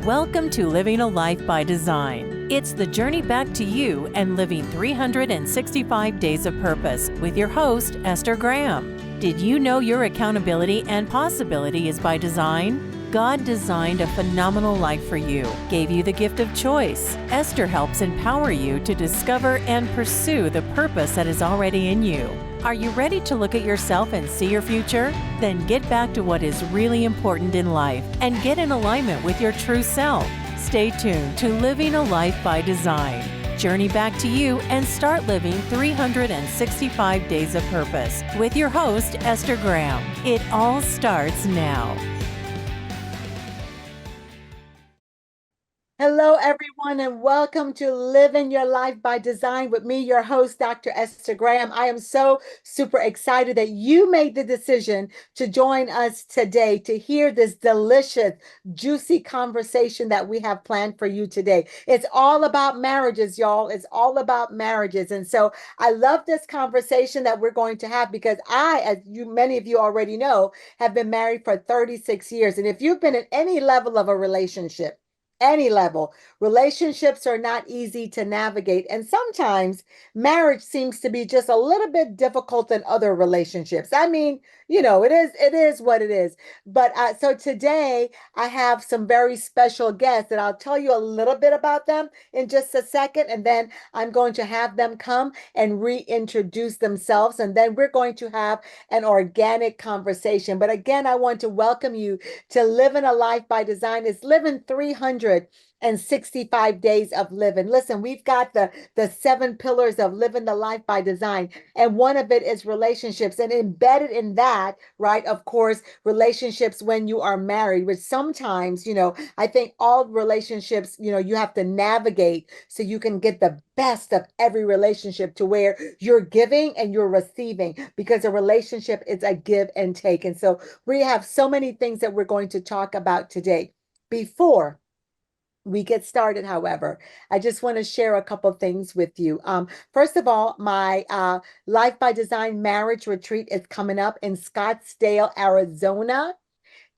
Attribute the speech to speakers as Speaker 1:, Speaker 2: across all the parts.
Speaker 1: Welcome to Living a Life by Design. It's the journey back to you and living 365 days of purpose with your host, Esther Graham. Did you know your accountability and possibility is by design? God designed a phenomenal life for you, gave you the gift of choice. Esther helps empower you to discover and pursue the purpose that is already in you. Are you ready to look at yourself and see your future? Then get back to what is really important in life and get in alignment with your true self. Stay tuned to Living a Life by Design. Journey back to you and start living 365 days of purpose with your host, Esther Graham. It all starts now.
Speaker 2: Hello, everyone, and welcome to Living Your Life by Design with me, your host, Dr. Esther Graham. I am so super excited that you made the decision to join us today to hear this delicious, juicy conversation that we have planned for you today. It's all about marriages, y'all. It's all about marriages. And so I love this conversation that we're going to have because many of you already know, have been married for 36 years. And if you've been at any level of a relationship, any level. Relationships are not easy to navigate. And sometimes marriage seems to be just a little bit difficult than other relationships. I mean, it is what it is. But so today I have some very special guests and I'll tell you a little bit about them in just a second. And then I'm going to have them come and reintroduce themselves. And then we're going to have an organic conversation. But again, I want to welcome you to Living a Life by Design. It's living 365 days of living. Listen, we've got the 7 pillars of living the life by design. And one of it is relationships. And embedded in that, right, of course, relationships when you are married, which sometimes, I think all relationships, you have to navigate so you can get the best of every relationship to where you're giving and you're receiving, because a relationship is a give and take. And so we have so many things that we're going to talk about today. Before we get started, however, I just want to share a couple things with you. First of all, my Life by Design marriage retreat is coming up in Scottsdale, Arizona.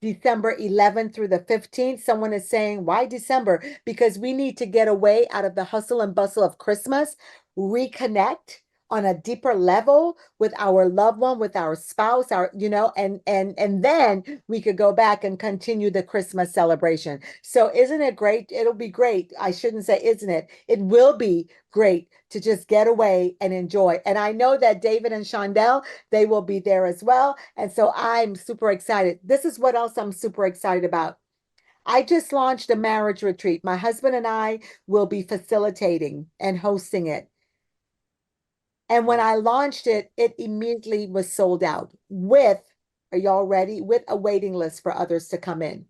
Speaker 2: December 11th through the 15th. Someone is saying, why December? Because we need to get away out of the hustle and bustle of Christmas, reconnect on a deeper level with our loved one, with our spouse, and then we could go back and continue the Christmas celebration. So isn't it great? It'll be great. I shouldn't say isn't it? It will be great to just get away and enjoy. And I know that David and Shawndell, they will be there as well. And so I'm super excited. This is what else I'm super excited about. I just launched a marriage retreat. My husband and I will be facilitating and hosting it. And when I launched it, it immediately was sold out are y'all ready? With a waiting list for others to come in.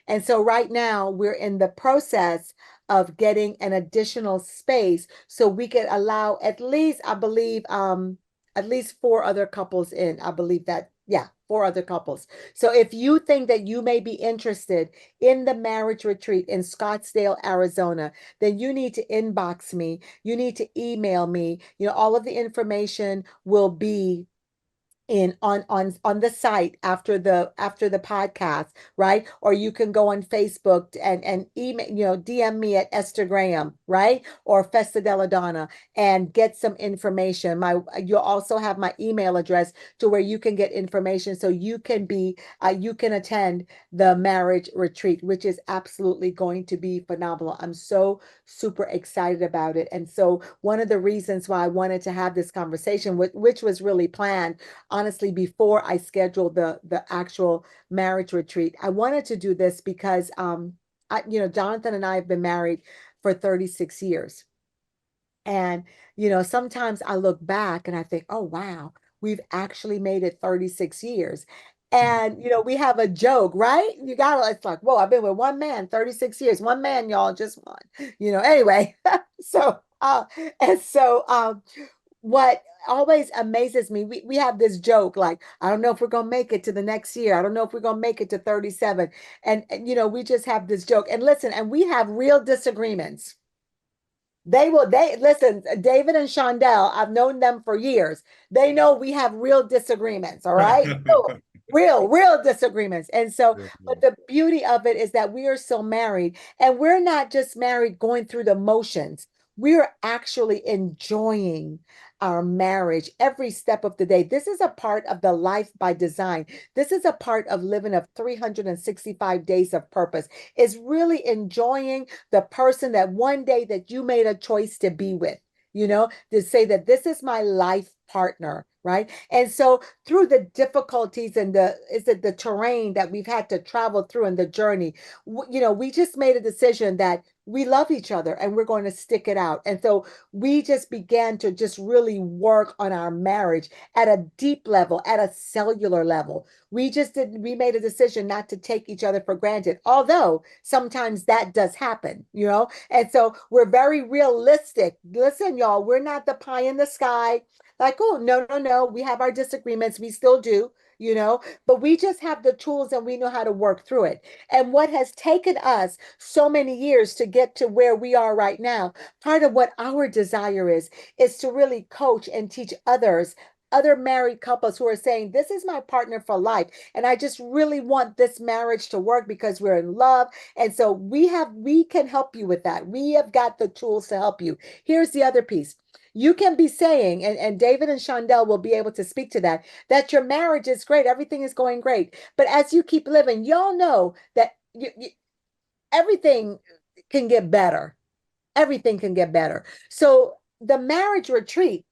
Speaker 2: And so right now we're in the process of getting an additional space so we could allow at least, I believe, at least 4 other couples in. I believe that, yeah, 4 other couples. So if you think that you may be interested in the marriage retreat in Scottsdale, Arizona, then you need to inbox me. You need to email me. All of the information will be on the site after the podcast, right? Or you can go on Facebook and email, DM me at Esther Graham, right? Or Festa Della Donna, and get some information. You'll also have my email address to where you can get information so you can attend the marriage retreat, which is absolutely going to be phenomenal. I'm so super excited about it. And so one of the reasons why I wanted to have this conversation, which was really planned, honestly, before I scheduled the actual marriage retreat, I wanted to do this because, Jonathan and I have been married for 36 years. And, sometimes I look back and I think, oh, wow, we've actually made it 36 years. And, we have a joke, right? It's like, whoa, I've been with one man 36 years. One man, y'all, just one, anyway. So, what always amazes me, we have this joke, like, I don't know if we're going to make it to the next year. I don't know if we're going to make it to 37. And, we just have this joke. And listen, and we have real disagreements. They listen, David and Shawndell, I've known them for years. They know we have real disagreements. All right. So real disagreements. And so,
Speaker 3: Real
Speaker 2: but
Speaker 3: deal.
Speaker 2: the beauty of it is that we are still married, and we're not just married going through the motions. We're actually enjoying our marriage every step of the day. This is a part of the life by design. This is a part of living of 365 days of purpose. Is really enjoying the person that one day that you made a choice to be with, to say that this is my life partner, right? And so through the difficulties and the terrain that we've had to travel through in the journey, we just made a decision that we love each other and we're going to stick it out. And so we just began to just really work on our marriage at a deep level, at a cellular level. We made a decision not to take each other for granted, although sometimes that does happen. And so we're very realistic. Listen, y'all, we're not the pie in the sky. Like, oh, no, no, no. We have our disagreements. We still do, but we just have the tools and we know how to work through it. And what has taken us so many years to get to where we are right now, part of what our desire is to really coach and teach others. Other married couples who are saying, this is my partner for life. And I just really want this marriage to work because we're in love. And so we can help you with that. We have got the tools to help you. Here's the other piece. You can be saying, and David and Shawndell will be able to speak to that your marriage is great, everything is going great. But as you keep living, y'all know that everything can get better. Everything can get better. So the marriage retreat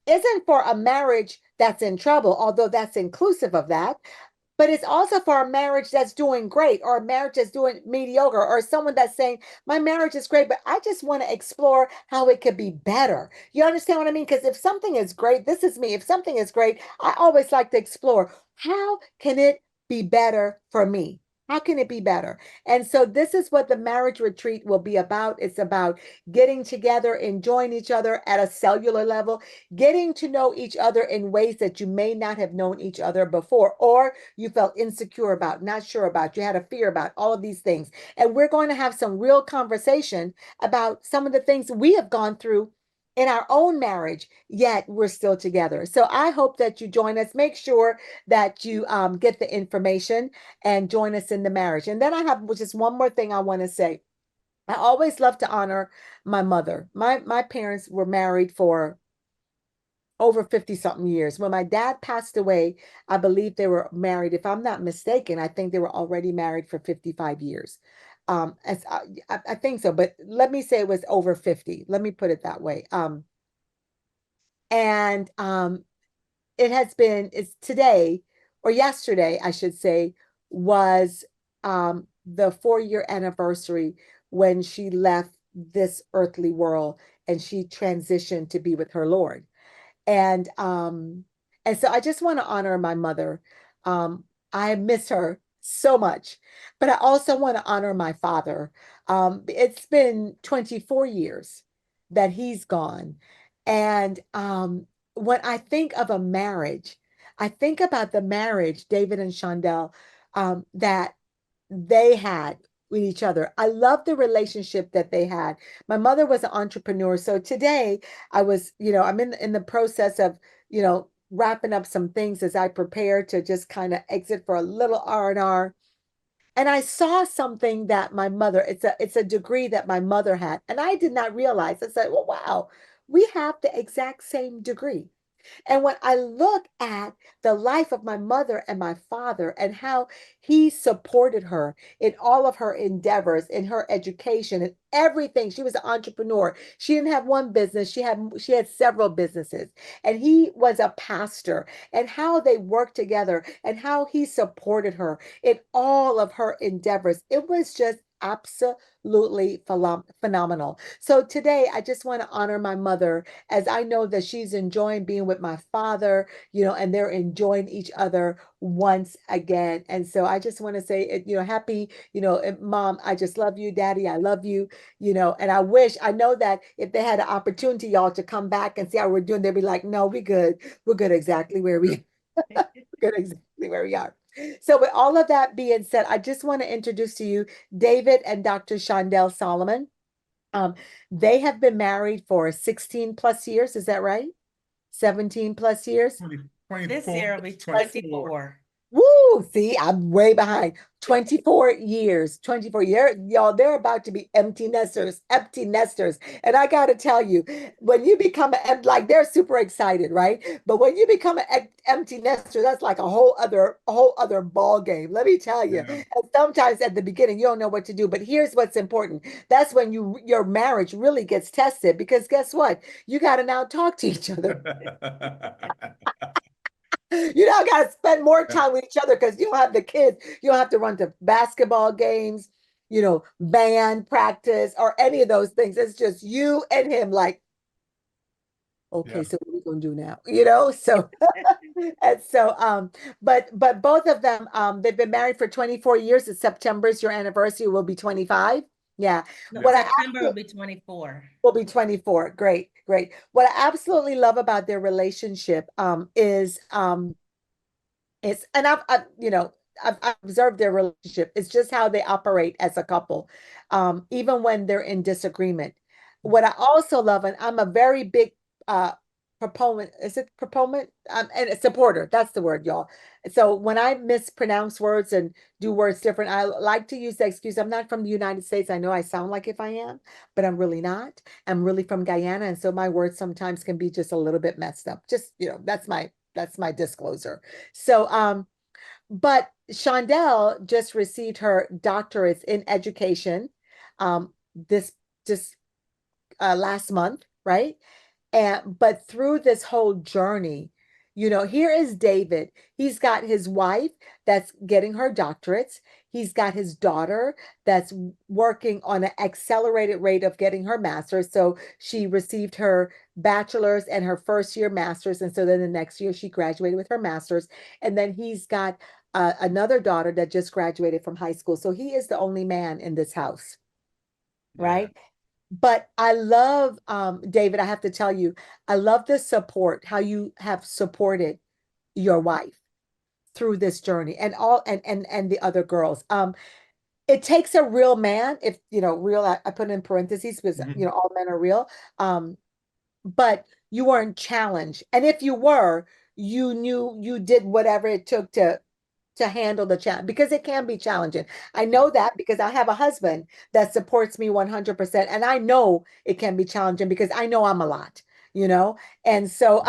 Speaker 2: isn't for a marriage that's in trouble, although that's inclusive of that. But it's also for a marriage that's doing great, or a marriage that's doing mediocre, or someone that's saying, my marriage is great, but I just want to explore how it could be better. You understand what I mean? Because if something is great, this is me. If something is great, I always like to explore how can it be better for me? How can it be better? And so this is what the marriage retreat will be about. It's about getting together, enjoying each other at a cellular level, getting to know each other in ways that you may not have known each other before, or you felt insecure about, not sure about, you had a fear about, all of these things. And we're going to have some real conversation about some of the things we have gone through in our own marriage, yet we're still together. So I hope that you join us. Make sure that you get the information and join us in the marriage. And then I have just one more thing I want to say. I always love to honor my mother. My parents were married for over 50 something years. When my dad passed away, I believe they were married. If I'm not mistaken, I think they were already married for 55 years. As I think so, but let me say it was over 50. Let me put it that way. And it's today or yesterday, I should say, was the 4-year anniversary when she left this earthly world and she transitioned to be with her Lord. And and so I just want to honor my mother. Um, I miss her so much, but I also want to honor my father. It's been 24 years that he's gone. And when I think of a marriage, I think about the marriage, David and Shawndell, that they had with each other. I love the relationship that they had. My mother was an entrepreneur. So today I'm in the process of, wrapping up some things as I prepare to just kind of exit for a little R&R. And I saw something that my mother, it's a degree that my mother had. And I did not realize. I said, well, wow, we have the exact same degree. And when I look at the life of my mother and my father and how he supported her in all of her endeavors, in her education and everything, she was an entrepreneur. She didn't have one business, she had several businesses. And he was a pastor, and how they worked together and how he supported her in all of her endeavors. It was just absolutely phenomenal. So today I just want to honor my mother, as I know that she's enjoying being with my father, and they're enjoying each other once again. And so I just want to say, happy, mom, I just love you, daddy, I love you, and I know that if they had an opportunity, y'all, to come back and see how we're doing, they'd be like, no, we good. We're good exactly where we good exactly where we are. So with all of that being said, I just want to introduce to you David and Dr. Shawndell Solomon. Um, they have been married for 16 plus years. Is that right? 17 plus years?
Speaker 3: 20,
Speaker 4: This
Speaker 3: 24,
Speaker 4: year will be
Speaker 3: 24.
Speaker 4: 24.
Speaker 2: Woo! See, I'm way behind. 24 years, 24 years, y'all, they're about to be empty nesters. And I got to tell you, when you become like they're super excited, right? But when you become an empty nester, that's like a whole other ball game. Let me tell you.
Speaker 3: Yeah.
Speaker 2: And sometimes at the beginning, you don't know what to do. But here's what's important. That's when your marriage really gets tested because guess what? You got to now talk to each other. You now got to spend more time with each other because you don't have the kids. You don't have to run to basketball games, band practice or any of those things. It's just you and him, like, okay,
Speaker 3: Yeah.
Speaker 2: so what are we gonna do now? So and so but both of them they've been married for 24 years. In September is your anniversary, will be 25. Yeah.
Speaker 4: No,
Speaker 2: What
Speaker 3: Yeah.
Speaker 2: I
Speaker 4: September will be 24.
Speaker 2: will be 24. Great, great. What I absolutely love about their relationship is and I've observed their relationship. It's just how they operate as a couple, even when they're in disagreement. What I also love, and I'm a very big uh, proponent, is it proponent? And a supporter. That's the word, y'all. So when I mispronounce words and do words different, I like to use the excuse. I'm not from the United States. I know I sound like if I am, but I'm really not. I'm really from Guyana, and so my words sometimes can be just a little bit messed up. Just, that's my disclosure. So, but Shawndell just received her doctorates in education, this just last month, right? And but through this whole journey, here is David. He's got his wife that's getting her doctorates. He's got his daughter that's working on an accelerated rate of getting her master's. So she received her bachelor's and her first year master's. And so then the next year she graduated with her master's. And then he's got another daughter that just graduated from high school. So he is the only man in this house,
Speaker 3: Yeah.
Speaker 2: right? But I love, David, I have to tell you, I love the support, how you have supported your wife through this journey and all and the other girls. It takes a real man, if real, I put in parentheses because
Speaker 3: Mhm.
Speaker 2: all men are real. But you weren't challenged. And if you were, you knew you did whatever it took to handle the challenge because it can be challenging. I know that because I have a husband that supports me 100%. And I know it can be challenging because I know I'm a lot, you know? And so,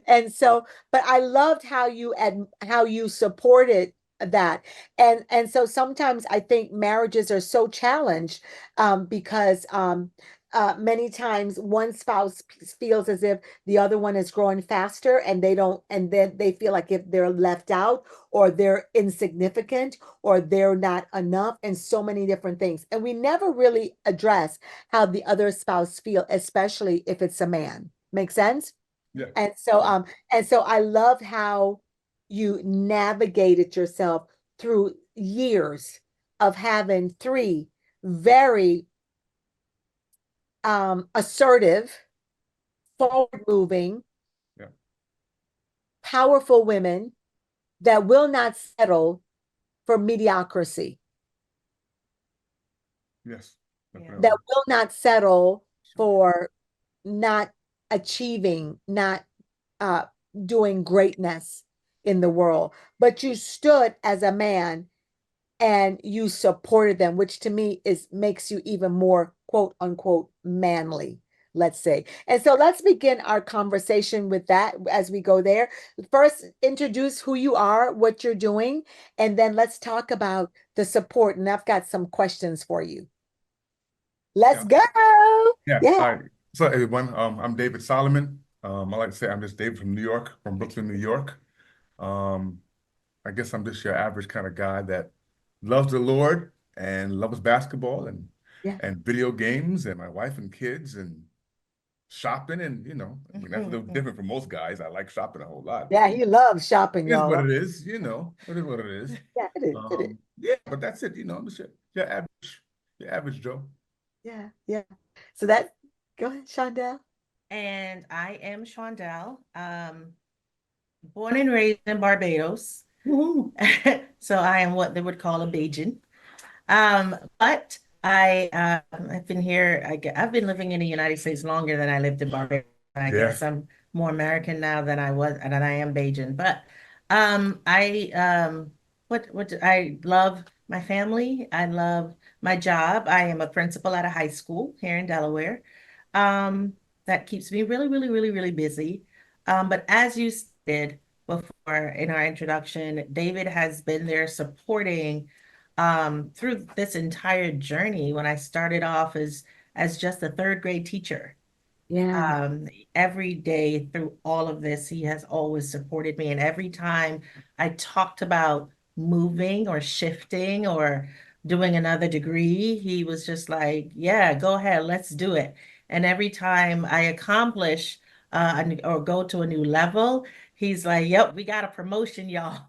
Speaker 2: and so, but I loved how you supported that. And so sometimes I think marriages are so challenged because many times one spouse feels as if the other one is growing faster and they don't, and then they feel like if they're left out or they're insignificant or they're not enough and so many different things. And we never really address how the other spouse feel, especially if it's a man. Make sense?
Speaker 3: Yeah.
Speaker 2: And so
Speaker 3: Yeah.
Speaker 2: I love how you navigated yourself through years of having three very assertive, forward moving,
Speaker 3: Yeah.
Speaker 2: powerful women that will not settle for mediocrity,
Speaker 3: Yes.
Speaker 4: Yeah.
Speaker 2: that
Speaker 3: Definitely.
Speaker 2: will not settle for not achieving, not uh, doing greatness in the world. But you stood as a man and you supported them, which to me is makes you even more quote unquote manly, let's say. And so let's begin our conversation with that as we go there. First, introduce who you are, what you're doing, and then let's talk about the support. And I've got some questions for you. Let's
Speaker 3: Yeah.
Speaker 2: go.
Speaker 3: Yeah.
Speaker 2: Yeah.
Speaker 3: All right. So everyone, I'm David Solomon. I like to say I'm just David from New York, from Brooklyn, New York. Um, I guess I'm just your average kind of guy that loves the Lord and loves basketball
Speaker 2: Yeah.
Speaker 3: and video games and my wife and kids and shopping and I mean that's a little different from most guys. I like shopping a whole lot, but
Speaker 2: Yeah, he loves shopping,
Speaker 3: it is what
Speaker 2: y'all.
Speaker 3: it is, It is what it is.
Speaker 2: Yeah, it is. It is.
Speaker 3: Yeah, but that's it, I'm just your average Joe.
Speaker 2: Yeah, yeah. So that, go ahead, Shawndell.
Speaker 4: And I am Shawndell, born and raised in Barbados.
Speaker 3: Woohoo.
Speaker 4: So I am what they would call a Bajan. But I've been here. I've been living in the United States longer than I lived in Barbados. I
Speaker 3: Yeah.
Speaker 4: guess I'm more American now than I am Bajan. But I love my family. I love my job. I am a principal at a high school here in Delaware. Um, that keeps me really, really, really, really busy. But as you said before in our introduction, David has been there supporting through this entire journey. When I started off as just a third grade teacher,
Speaker 2: Yeah.
Speaker 4: um, every day through all of this, he has always supported me. And every time I talked about moving or shifting or doing another degree, he was just like, yeah, go ahead, let's do it. And every time I accomplish or go to a new level, he's like, yep, we got a promotion, y'all.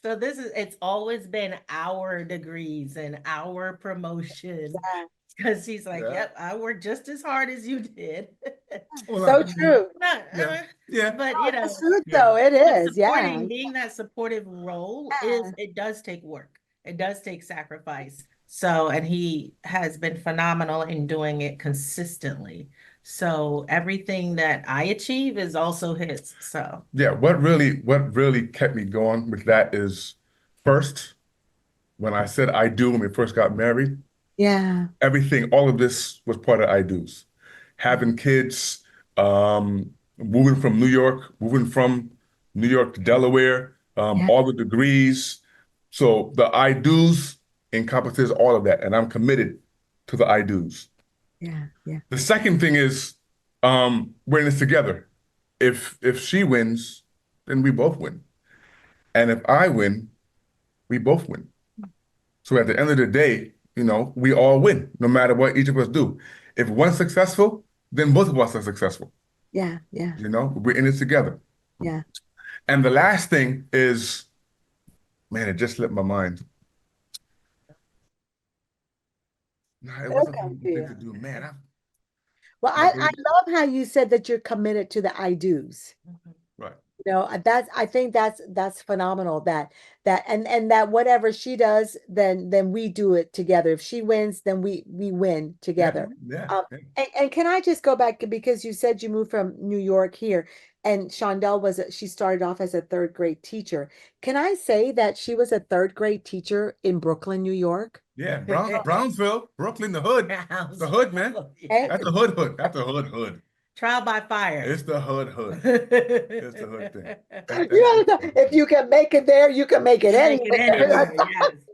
Speaker 4: So it's always been our degrees and our promotion.
Speaker 2: Yeah.
Speaker 4: Because he's like,
Speaker 3: Yeah.
Speaker 4: yep, I worked just as hard as you did.
Speaker 3: Well,
Speaker 2: So
Speaker 3: I mean,
Speaker 2: true.
Speaker 4: Not,
Speaker 3: yeah, yeah,
Speaker 4: but
Speaker 2: Oh,
Speaker 4: you
Speaker 2: that's
Speaker 4: know,
Speaker 2: true
Speaker 3: yeah,
Speaker 2: though. It
Speaker 4: but
Speaker 2: is. Yeah.
Speaker 4: supporting, being that supportive role
Speaker 2: Yeah.
Speaker 4: it does take work. It does take sacrifice. So, and he has been phenomenal in doing it consistently. So everything that I achieve is also his. So,
Speaker 3: yeah. What really kept me going with that is first, when I said I do when we first got married,
Speaker 2: Yeah.
Speaker 3: everything, all of this was part of I do's. Having kids, moving from New York to Delaware,
Speaker 2: Yeah.
Speaker 3: all the degrees. So the I do's encompasses all of that, and I'm committed to the I do's.
Speaker 2: Yeah. Yeah.
Speaker 3: The second thing is, we're in this together. If she wins, then we both win, and if I win, we both win. So at the end of the day, we all win, no matter what each of us do. If one's successful, then both of us are successful.
Speaker 2: Yeah. Yeah.
Speaker 3: We're in it together.
Speaker 2: Yeah.
Speaker 3: And the last thing is, man, it just slipped my mind. Nah, it wasn't
Speaker 2: Okay.
Speaker 3: the thing
Speaker 2: Yeah.
Speaker 3: to do. Man,
Speaker 2: Well,
Speaker 3: my
Speaker 2: I
Speaker 3: brain,
Speaker 2: love how you said that you're committed to the I do's.
Speaker 3: right.
Speaker 2: I think that's phenomenal and that whatever she does, then we do it together. If she wins, then we win
Speaker 3: Yeah,
Speaker 2: together.
Speaker 3: yeah, yeah.
Speaker 2: And can I just go back because you said you moved from New York here, and Shawndell she started off as a third grade teacher. Can I say that she was a third grade teacher in Brooklyn, New York?
Speaker 3: Yeah, Brownsville, Brooklyn, the hood. The hood, man.
Speaker 2: Eh?
Speaker 3: That's the hood. That's the hood.
Speaker 4: Trial by fire.
Speaker 3: It's the hood. It's the hood thing.
Speaker 2: If you can make it there, you can make it
Speaker 4: Make it
Speaker 2: anywhere.
Speaker 4: anywhere,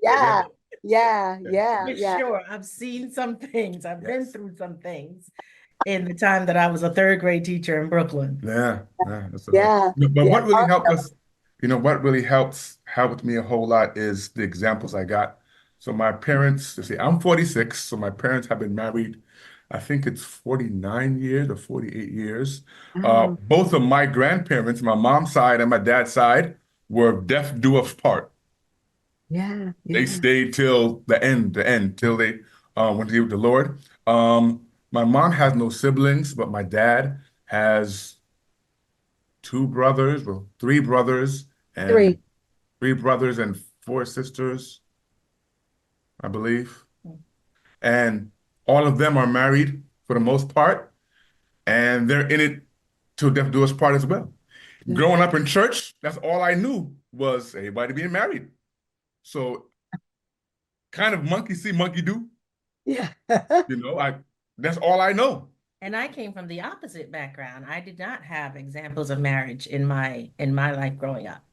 Speaker 4: yes.
Speaker 2: Yeah.
Speaker 3: Yeah.
Speaker 4: For
Speaker 2: Yeah.
Speaker 4: sure. I've seen some things. I've been
Speaker 3: Yes.
Speaker 4: through some things in the time that I was a third grade teacher in Brooklyn.
Speaker 3: Yeah, that's the hood.
Speaker 2: Yeah.
Speaker 3: But
Speaker 2: Yeah.
Speaker 3: what really helped us, what really helped me a whole lot is the examples I got. So my parents, you see, I'm 46, so my parents have been married, I think it's 49 years or 48 years.
Speaker 2: Oh,
Speaker 3: Both of my grandparents, my mom's side and my dad's side, were deaf dwarfs part.
Speaker 2: yeah.
Speaker 3: They
Speaker 2: Yeah.
Speaker 3: stayed till the end, till they went to be with the Lord. My mom has no siblings, but my dad has three brothers and
Speaker 2: Three.
Speaker 3: four sisters, I believe. And all of them are married for the most part, and they're in it till death do us part as well.
Speaker 2: Yeah.
Speaker 3: Growing up in church, that's all I knew was everybody being married. So kind of monkey see, monkey do.
Speaker 2: Yeah.
Speaker 3: That's all I know.
Speaker 4: And I came from the opposite background. I did not have examples of marriage in my life growing up.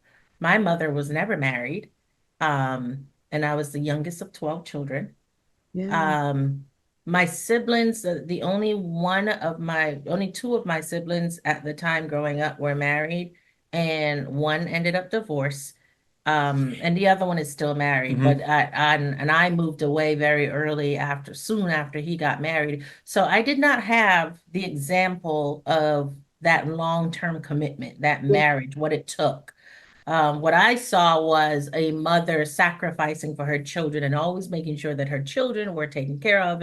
Speaker 4: My mother was never married. And I was the youngest of 12 children.
Speaker 2: Yeah.
Speaker 4: My siblings, only two of my siblings at the time growing up were married, and one ended up divorced. And the other one is still married, but I moved away very early soon after he got married. So I did not have the example of that long-term commitment, that
Speaker 2: Yeah.
Speaker 4: marriage, what it took. What I saw was a mother sacrificing for her children and always making sure that her children were taken care of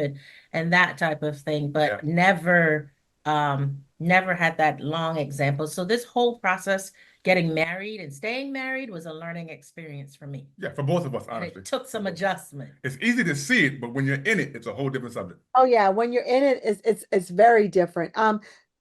Speaker 4: and that type of thing, but never had that long example. So this whole process, getting married and staying married, was a learning experience for me.
Speaker 3: Yeah, for both of us,
Speaker 4: And
Speaker 3: honestly.
Speaker 4: it took some adjustment.
Speaker 3: It's easy to see it, but when you're in it, it's a whole different subject.
Speaker 2: Oh yeah. When you're in it, it's very different.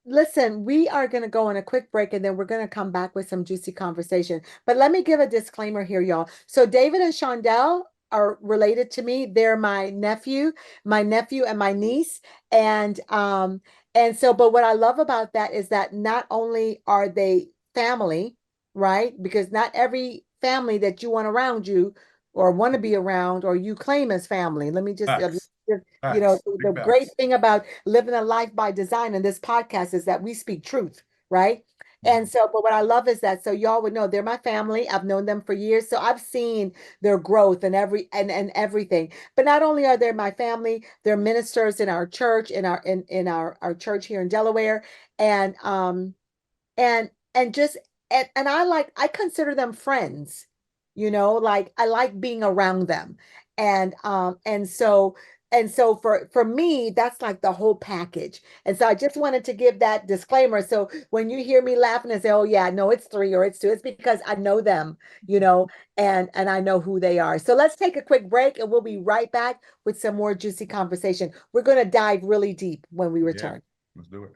Speaker 2: listen, we are going to go on a quick break and then we're going to come back with some juicy conversation. But let me give a disclaimer here, y'all. So David and Shawndell are related to me. They're my nephew and my niece. And so, but what I love about that is that not only are they family, right? Because not every family that you want around you or want to be around or you claim as family. Let me just
Speaker 3: Facts.
Speaker 2: you know,
Speaker 3: Facts.
Speaker 2: the
Speaker 3: Big
Speaker 2: great
Speaker 3: facts.
Speaker 2: thing about living a life by design in this podcast is that we speak truth, right? And so, but what I love is that so y'all would know they're my family. I've known them for years, so I've seen their growth and and everything. But not only are they my family, they're ministers in our church, in our church here in Delaware, and and just and I consider them friends, you know, like I like being around them. And so for me that's like the whole package. And so I just wanted to give that disclaimer, so when you hear me laughing and say, oh yeah, no, it's three or it's two, it's because I know them, you know, and I know who they are. So let's take a quick break and we'll be right back with some more juicy conversation. We're going to dive really deep when we
Speaker 3: Yeah,
Speaker 2: return.
Speaker 3: let's do it.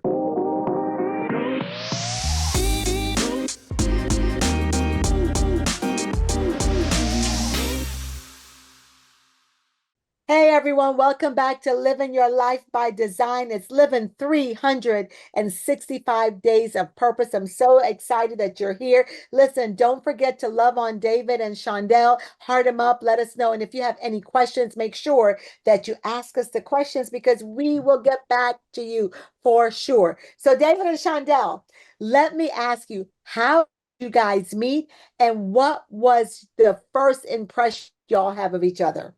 Speaker 2: Hey everyone, welcome back to Living Your Life by Design. It's living 365 days of purpose. I'm so excited that you're here. Listen, don't forget to love on David and Shawndell. Heart them up, let us know. And if you have any questions, make sure that you ask us the questions because we will get back to you for sure. So, David and Shawndell, let me ask you, how did you guys meet and what was the first impression y'all have of each other?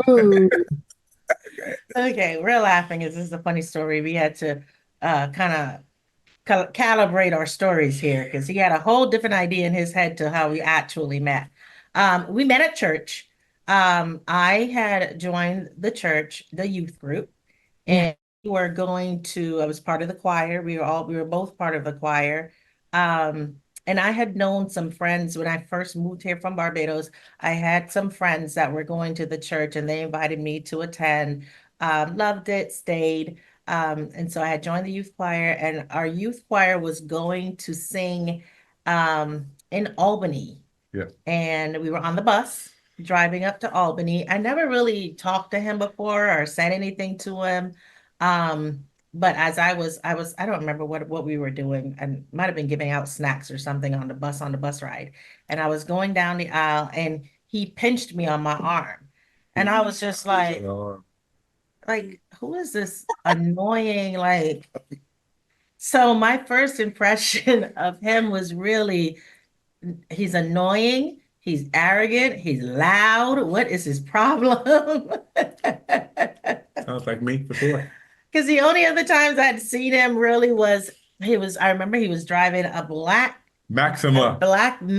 Speaker 2: Ooh.
Speaker 4: Okay, we're laughing because this is a funny story. We had to kind of calibrate our stories here because he had a whole different idea in his head to how we actually met. We met at church. I had joined the church, the youth group,
Speaker 2: Yeah.
Speaker 4: and we were going to, I was part of the choir. We were both part of the choir. Um, and I had known some friends when I first moved here from Barbados. I had some friends that were going to the church and they invited me to attend. Loved it, stayed. And so I had joined the youth choir, and our youth choir was going to sing in Albany.
Speaker 3: Yeah.
Speaker 4: And we were on the bus driving up to Albany. I never really talked to him before or said anything to him. But as I don't remember what we were doing, and might have been giving out snacks or something on the bus ride. And I was going down the aisle, and he pinched me on my arm, and I was just like, who is this annoying? Like, so my first impression of him was really, he's annoying, he's arrogant, he's loud. What is his problem?
Speaker 3: Sounds like me for sure.
Speaker 4: Because the only other times I'd seen him really was I remember he was driving a
Speaker 3: Maxima
Speaker 4: black
Speaker 3: with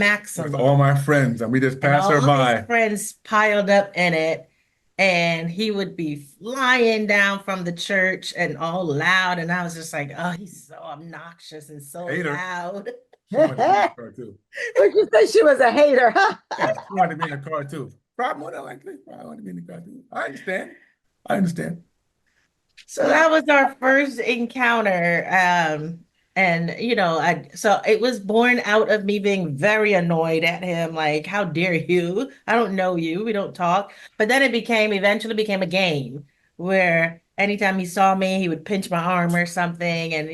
Speaker 3: all
Speaker 4: Maxima,
Speaker 3: my friends, and we just
Speaker 4: and
Speaker 3: pass her
Speaker 4: all his
Speaker 3: by.
Speaker 4: friends piled up in it. And he would be flying down from the church and all loud. And I was just like, oh, he's so obnoxious and so
Speaker 3: Hater.
Speaker 4: loud.
Speaker 3: She wanted to be in the car too.
Speaker 2: Would you say she was a hater?
Speaker 3: Yeah, she wanted to be in the car too. Probably more than likely. Probably wanted to be in the car too. I understand. I understand.
Speaker 4: So that was our first encounter. And so it was born out of me being very annoyed at him, like, how dare you? I don't know you, we don't talk. But then eventually became a game where anytime he saw me, he would pinch my arm or something, and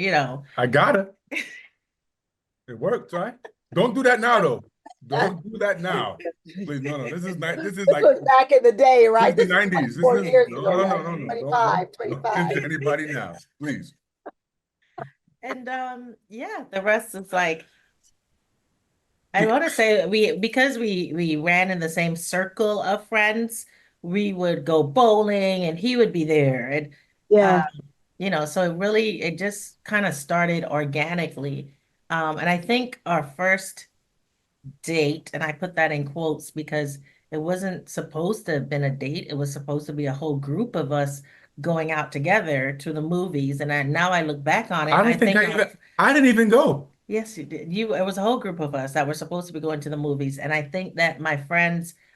Speaker 3: I got it. It worked, right? Don't do that now, though. Don't do that now. Please, no. This is not. This is
Speaker 2: This
Speaker 3: like
Speaker 2: was back in the day, right?
Speaker 3: since the
Speaker 2: This is like
Speaker 3: 90s. This
Speaker 2: 4 years
Speaker 3: is
Speaker 2: ago, right?
Speaker 3: no.
Speaker 2: 25,
Speaker 3: Don't
Speaker 2: 25.
Speaker 3: pinch anybody now, please.
Speaker 4: And yeah, the rest is like, I want to say because we ran in the same circle of friends, we would go bowling and he would be there. And
Speaker 2: Yeah.
Speaker 4: so it just kind of started organically. And I think our first date, and I put that in quotes because it wasn't supposed to have been a date. It was supposed to be a whole group of us going out together to the movies. And now I look back on it,
Speaker 3: I don't think I didn't even go.
Speaker 4: yes, you did. It was a whole group of us that were supposed to be going to the movies. And I think that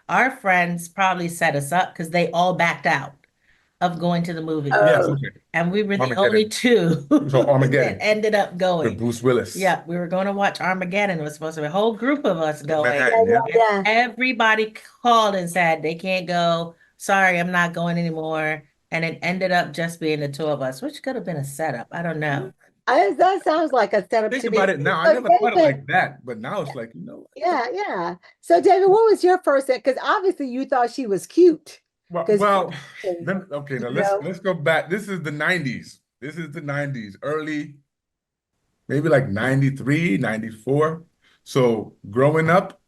Speaker 4: our friends probably set us up because they all backed out. of going to the movies.
Speaker 3: Yes,
Speaker 2: Oh,
Speaker 3: okay.
Speaker 4: And we were the
Speaker 3: Armageddon.
Speaker 4: only two
Speaker 3: So
Speaker 4: that
Speaker 3: Armageddon
Speaker 4: ended up
Speaker 3: with
Speaker 4: going.
Speaker 3: Bruce Willis.
Speaker 4: Yeah, we were going to watch Armageddon. It was supposed to be a whole group of us
Speaker 3: In
Speaker 4: going.
Speaker 2: yeah,
Speaker 3: Manhattan, yeah.
Speaker 2: yeah, yeah.
Speaker 4: Everybody called and said they can't go. Sorry, I'm not going anymore. And it ended up just being the two of us, which could have been a setup. I don't know.
Speaker 2: That sounds like a setup
Speaker 3: Think
Speaker 2: to me.
Speaker 3: about it now. I
Speaker 2: So
Speaker 3: never thought of it
Speaker 2: David,
Speaker 3: like that, but now it's like,
Speaker 2: yeah, yeah. So David, what was your first? Because obviously you thought she was cute. Because
Speaker 3: okay, now
Speaker 2: you know,
Speaker 3: let's go back. This is the 90s. This is the 90s, early, maybe like 93, 94. So growing up,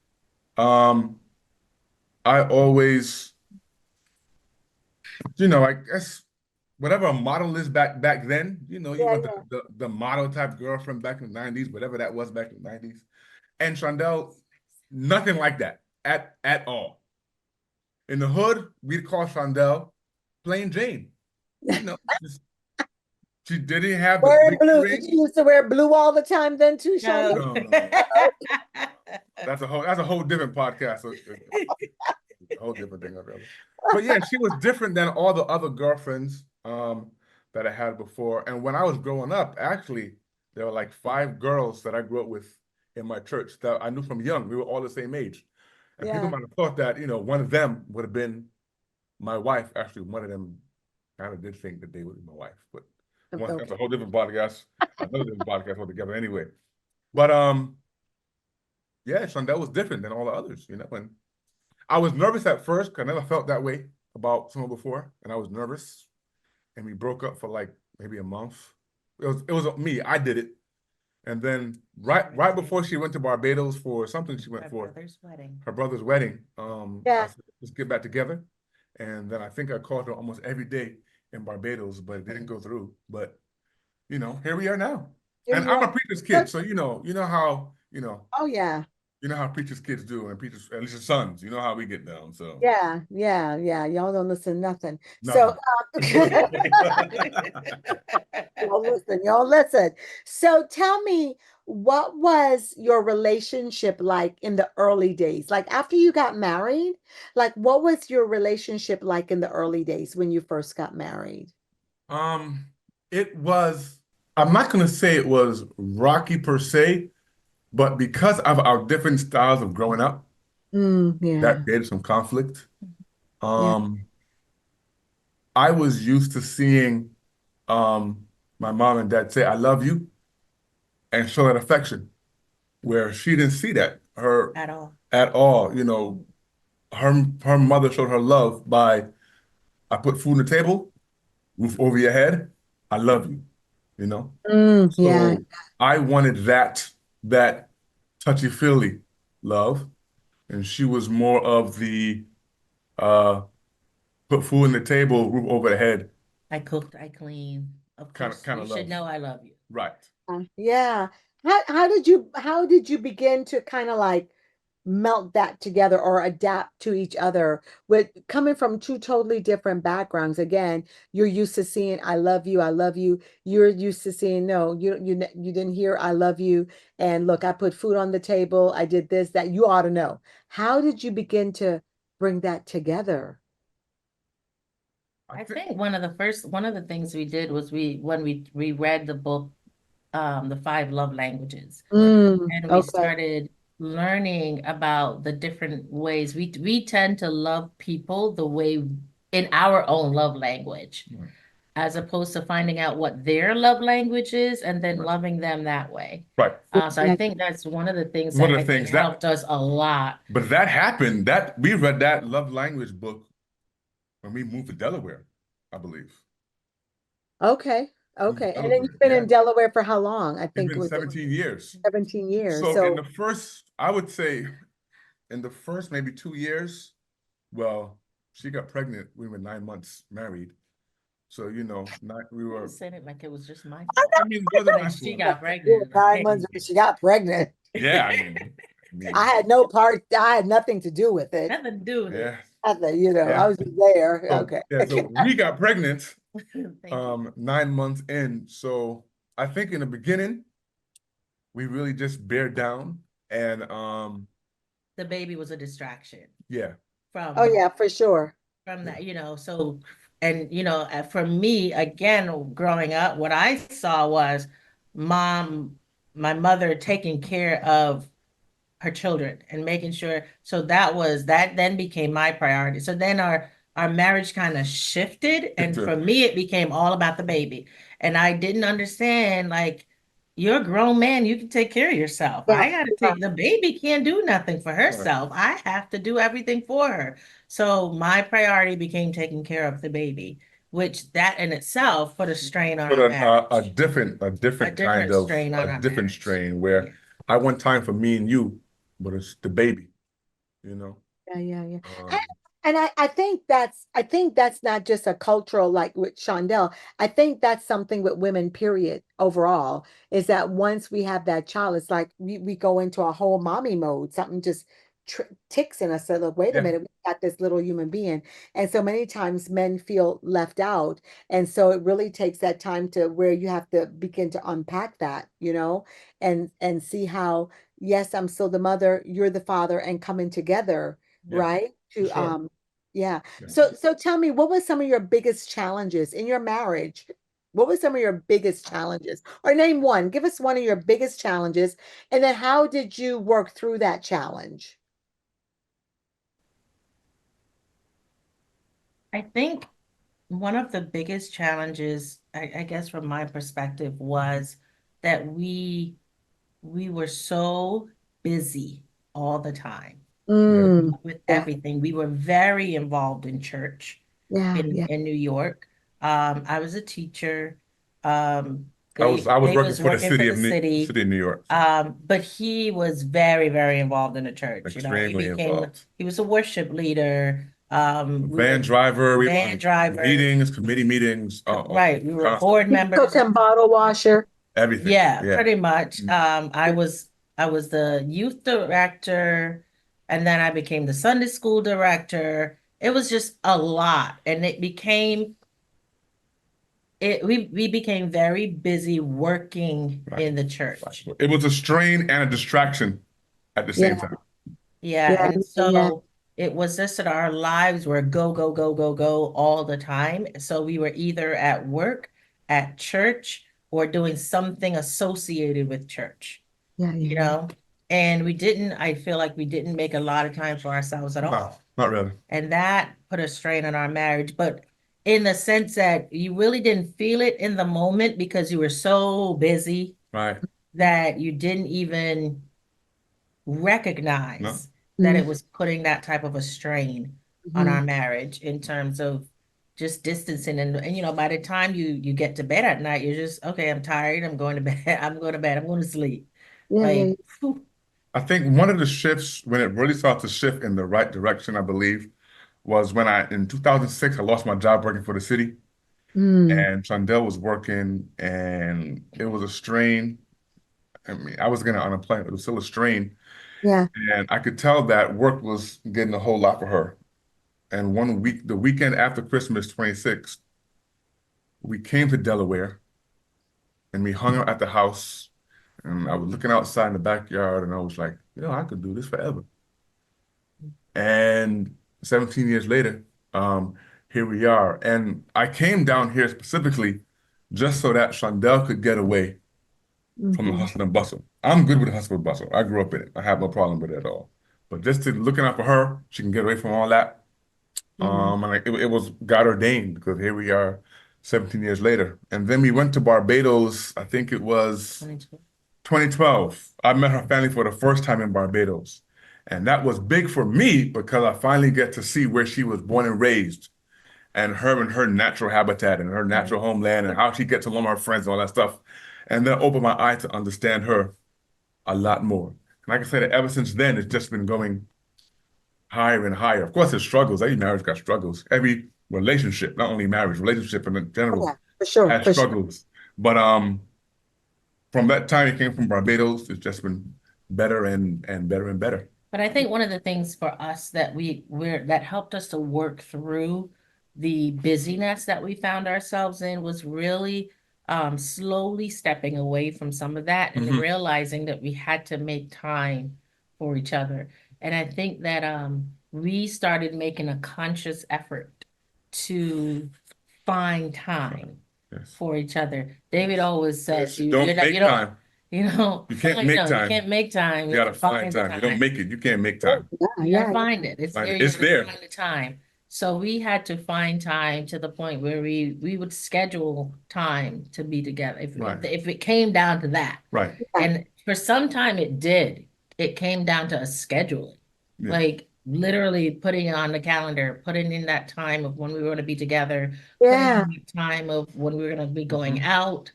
Speaker 3: um, I always, I guess whatever a model is back then, you
Speaker 2: yeah,
Speaker 3: want
Speaker 2: yeah.
Speaker 3: the model type girlfriend back in the 90s, whatever that was back in the 90s. And Shawndell, nothing like that at all. In the hood, we'd call Shawndell plain Jane. Just, she didn't have the
Speaker 2: Wearing
Speaker 3: big
Speaker 2: blue. Did you
Speaker 3: earrings.
Speaker 2: used to wear blue all the time then too, Shawndell?
Speaker 4: No.
Speaker 3: That's a whole different podcast. So, a whole different thing, really. But yeah, she was different than all the other girlfriends that I had before. And when I was growing up, actually, there were like 5 girls that I grew up with in my church that I knew from young. We were all the same age. And people
Speaker 2: Yeah.
Speaker 3: might have thought that, one of them would have been my wife. Actually, one of them kind of did think that they would be my wife, but that's a whole different podcast. Another different podcast altogether anyway. But yeah, Shawndell was different than all the others, and I was nervous at first because I never felt that way about someone before, and I was nervous. And we broke up for like maybe a month. It was me. I did it. And then right before she went to Barbados for something she went
Speaker 4: Her
Speaker 3: for,
Speaker 4: brother's wedding.
Speaker 3: her brother's wedding,
Speaker 2: Yeah.
Speaker 3: I said, let's get back together. And then I think I called her almost every day in Barbados, but it didn't go through. But here we are now.
Speaker 2: Here
Speaker 3: And
Speaker 2: you
Speaker 3: I'm a
Speaker 2: are.
Speaker 3: preacher's kid, so how
Speaker 2: Oh yeah.
Speaker 3: how preachers' kids do, and preachers, at least your sons, you know how we get down. So
Speaker 2: Yeah, yeah, yeah. Y'all don't listen to nothing.
Speaker 3: nothing.
Speaker 2: Y'all listen. So tell me, what was your relationship like in the early days? Like after you got married, like what was your relationship like in the early days when you first got married?
Speaker 3: It was, I'm not gonna say it was rocky per se, but because of our different styles of growing up,
Speaker 2: Yeah,
Speaker 3: that created some conflict.
Speaker 2: yeah.
Speaker 3: I was used to seeing my mom and dad say, I love you, and show that affection, where she didn't see that
Speaker 4: At all.
Speaker 3: at all. Her mother showed her love by, I put food on the table, roof over your head, I love you, you know?
Speaker 2: Yeah.
Speaker 3: So I wanted that touchy-feely love, and she was more of the put food on the table, roof over the head
Speaker 4: I cooked, I cleaned. Of course,
Speaker 3: kind
Speaker 4: you
Speaker 3: of
Speaker 4: should
Speaker 3: love.
Speaker 4: know I love you.
Speaker 3: Right.
Speaker 2: Yeah. How did you begin to kind of like melt that together or adapt to each other with coming from two totally different backgrounds? Again, you're used to seeing I love you, I love you. You're used to seeing no, you didn't hear I love you. And look, I put food on the table, I did this, that. You ought to know. How did you begin to bring that together?
Speaker 4: I think one of the things we did was when we read the book, The 5 Love Languages, and we
Speaker 2: Okay.
Speaker 4: started learning about the different ways we tend to love people the way in our own love language,
Speaker 3: Right.
Speaker 4: as opposed to finding out what their love language is and then
Speaker 3: Right.
Speaker 4: loving them that way.
Speaker 3: Right.
Speaker 4: So I think that's one of the things
Speaker 3: One
Speaker 4: that
Speaker 3: of
Speaker 4: I
Speaker 3: the
Speaker 4: think
Speaker 3: things that-
Speaker 4: helped us a lot.
Speaker 3: But that happened, that we read that love language book when we moved to Delaware, I believe.
Speaker 2: Okay.
Speaker 3: Moved to
Speaker 2: Okay. And then
Speaker 3: Delaware,
Speaker 2: you've been
Speaker 3: yeah.
Speaker 2: in Delaware for how long? I
Speaker 3: It's
Speaker 2: think it
Speaker 3: been
Speaker 2: was
Speaker 3: 17 years.
Speaker 2: 17 years.
Speaker 3: So in
Speaker 2: So
Speaker 3: the first, I would say, in the first maybe 2 years, well, she got pregnant. We were 9 months married. So, we
Speaker 4: You
Speaker 3: were,
Speaker 4: said it like it was just my
Speaker 3: I
Speaker 4: fault.
Speaker 3: mean, it wasn't my
Speaker 4: Like she
Speaker 3: fault.
Speaker 4: got
Speaker 2: yeah,
Speaker 4: pregnant.
Speaker 2: 9 months when she got pregnant.
Speaker 3: Yeah,
Speaker 2: I had no part, I had nothing to do with it.
Speaker 4: Nothing to do with it.
Speaker 3: yeah.
Speaker 2: Nothing,
Speaker 3: Yeah.
Speaker 2: I was just there.
Speaker 3: So,
Speaker 2: Okay.
Speaker 3: yeah, so we got pregnant
Speaker 4: Thank you.
Speaker 3: 9 months in. So I think in the beginning, we really just bear down and
Speaker 4: The baby was a distraction
Speaker 3: yeah.
Speaker 4: from
Speaker 2: Oh yeah, for sure.
Speaker 4: from that, so and for me, again, growing up, what I saw was mom, my mother taking care of her children and making sure. So that then became my priority. So then our marriage kind of shifted, and for me it became all about the baby. And I didn't understand, like, you're a grown man, you can take care of yourself.
Speaker 2: Yeah,
Speaker 4: I got to
Speaker 2: yeah,
Speaker 4: take the baby can't do nothing for
Speaker 3: Right.
Speaker 4: herself. I have to do everything for her. So my priority became taking care of the baby, which that in itself put a strain on
Speaker 3: But
Speaker 4: our
Speaker 3: a
Speaker 4: marriage. A
Speaker 3: different kind
Speaker 4: different
Speaker 3: of,
Speaker 4: strain
Speaker 3: a
Speaker 4: on our
Speaker 3: different
Speaker 4: marriage.
Speaker 3: strain
Speaker 4: Yeah.
Speaker 3: where I want time for me and you, but it's the baby, you know.
Speaker 2: yeah, yeah, yeah.
Speaker 3: Um,
Speaker 2: And I think that's not just a cultural like with Shawndell. I think that's something with women, period, overall, is that once we have that child, it's like we go into a whole mommy mode. Something just ticks in us. So look, wait a
Speaker 3: yeah,
Speaker 2: minute, we got this little human being. And so many times men feel left out. And so it really takes that time to where you have to begin to unpack that, and see how, yes, I'm still the mother, you're the father, and coming together,
Speaker 3: yeah,
Speaker 2: right?
Speaker 3: for
Speaker 2: To
Speaker 3: sure.
Speaker 2: Yeah.
Speaker 3: Yeah.
Speaker 2: So tell me, what was some of your biggest challenges in your marriage? What were some of your biggest challenges? Or name one. Give us one of your biggest challenges, and then how did you work through that challenge?
Speaker 4: I think one of the biggest challenges, I guess from my perspective, was that we were so busy all the time
Speaker 3: Yeah.
Speaker 4: with
Speaker 2: Yeah,
Speaker 4: everything. We were very involved in church
Speaker 2: yeah, yeah,
Speaker 4: in New York. I was a teacher.
Speaker 3: I was
Speaker 4: They
Speaker 3: working
Speaker 4: was
Speaker 3: for the
Speaker 4: working for the city.
Speaker 3: city of New York, so
Speaker 4: But he was very, very involved in the church.
Speaker 3: extremely involved.
Speaker 4: He was a worship leader. We were
Speaker 3: Van driver, we
Speaker 4: van driver.
Speaker 3: meetings, committee meetings,
Speaker 4: Right. We were
Speaker 3: constant,
Speaker 4: board
Speaker 2: cook
Speaker 4: members.
Speaker 2: and bottle washer.
Speaker 3: everything.
Speaker 4: Yeah,
Speaker 3: Yeah.
Speaker 4: pretty much.
Speaker 3: Mm.
Speaker 4: I was the youth director, and then I became the Sunday school director. It was just a lot. And we became very busy working
Speaker 3: Right.
Speaker 4: in the
Speaker 3: Right.
Speaker 4: church.
Speaker 3: It was a strain and a distraction at the
Speaker 2: Yeah,
Speaker 3: same time.
Speaker 4: Yeah,
Speaker 2: yeah,
Speaker 4: and
Speaker 2: yeah,
Speaker 4: so it was just that our lives were go, go, go, go, go all the time. So we were either at work, at church, or doing something associated with church,
Speaker 2: yeah,
Speaker 4: you
Speaker 2: yeah,
Speaker 4: know? And I feel like we didn't make a lot of time for ourselves at
Speaker 3: No,
Speaker 4: all.
Speaker 3: not really.
Speaker 4: And that put a strain on our marriage, but in the sense that you really didn't feel it in the moment because you were so busy
Speaker 3: Right.
Speaker 4: that you didn't even
Speaker 3: No.
Speaker 4: recognize that
Speaker 2: yeah.
Speaker 4: it was putting that type of a strain on
Speaker 2: Mhm.
Speaker 4: our marriage in terms of just distancing. And by the time you get to bed at night, you're just, okay, I'm tired, I'm going to bed, I'm going to bed, I'm going to sleep.
Speaker 2: Yeah, yeah,
Speaker 4: Like, whew.
Speaker 3: I think one of the shifts when it really started to shift in the right direction, I believe, was when in 2006, I lost my job working for the city,
Speaker 2: mm,
Speaker 3: and Shawndell was working, and it was a strain. I mean, I was getting unemployment, it was still a strain.
Speaker 2: yeah.
Speaker 3: And I could tell that work was getting a whole lot for her. And one week, the weekend after Christmas 26th, we came to Delaware and we hung out at the house. And I was looking outside in the backyard and I was like, I could do this forever. And 17 years later, um, here we are. And I came down here specifically just so that Shawndell could get away from the
Speaker 2: Mhm.
Speaker 3: hustle and bustle. I'm good with the hustle and bustle. I grew up in it. I have no problem with it at all. But just to looking out for her, she can get away from all that.
Speaker 4: Mhm.
Speaker 3: And it was God ordained because here we are 17 years later. And then we went to Barbados, I think it was 2012. I met her family for the first time in Barbados. And that was big for me because I finally get to see where she was born and raised and her natural habitat and her natural homeland and how she gets along with her friends and all that stuff. And then opened my eye to understand her a lot more. And like I said, ever since then, it's just been going higher and higher. Of course, there's struggles. Every marriage got struggles. Every relationship, not only marriage, relationship in
Speaker 2: Oh,
Speaker 3: general
Speaker 2: yeah, for sure,
Speaker 3: has
Speaker 2: for sure.
Speaker 3: struggles. But from that time he came from Barbados, it's just been better and better and better.
Speaker 4: But I think one of the things for us that that helped us to work through the busyness that we found ourselves in was really slowly stepping away from some of that and
Speaker 3: Hmm.
Speaker 4: realizing that we had to make time for each other. And I think that we started making a conscious effort to find time
Speaker 3: Yes.
Speaker 4: for each other. David always says,
Speaker 3: Yes. Don't make time.
Speaker 4: you don't,
Speaker 3: You can't
Speaker 4: find,
Speaker 3: make
Speaker 4: no, you
Speaker 3: time.
Speaker 4: can't make time.
Speaker 3: You
Speaker 4: You
Speaker 3: gotta
Speaker 4: have to
Speaker 3: find time. You don't make it. You can't make time.
Speaker 4: You gotta find it. It's
Speaker 3: Find
Speaker 4: there.
Speaker 3: it.
Speaker 4: You
Speaker 3: It's
Speaker 4: have to
Speaker 3: there.
Speaker 4: find the time. So we had to find time to the point where we would schedule time to be together.
Speaker 3: Right.
Speaker 4: If it came down to that.
Speaker 3: Right.
Speaker 4: And for some time it did. It came down to a scheduling.
Speaker 3: Yeah.
Speaker 4: Like literally putting it on the calendar, putting in that time of when we were going to be together,
Speaker 2: Yeah.
Speaker 4: putting in the time of when we were going to be going out.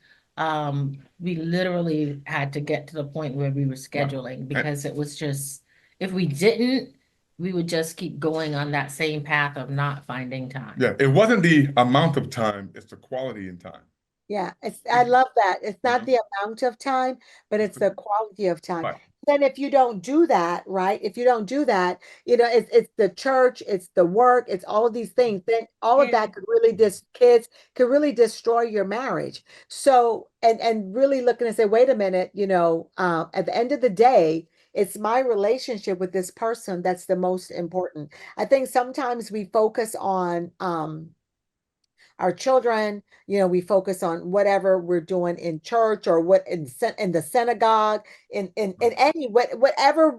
Speaker 4: We literally had to get to the point where we were scheduling because it was just, if we didn't, we would just keep going on that same path of not finding time.
Speaker 3: Yeah. It wasn't the amount of time, it's the quality in time.
Speaker 2: Yeah, I love that. It's not
Speaker 3: Mhm.
Speaker 2: the amount of time, but it's the quality of time.
Speaker 3: Right.
Speaker 2: Then if you don't do that, right? If you don't do that, it's the church, it's the work, it's all of these things. Then all of that could really kids could really destroy your marriage. So and really looking and say, wait a minute, at the end of the day, it's my relationship with this person that's the most important. I think sometimes we focus on our children, we focus on whatever we're doing in church or what in the synagogue, in any whatever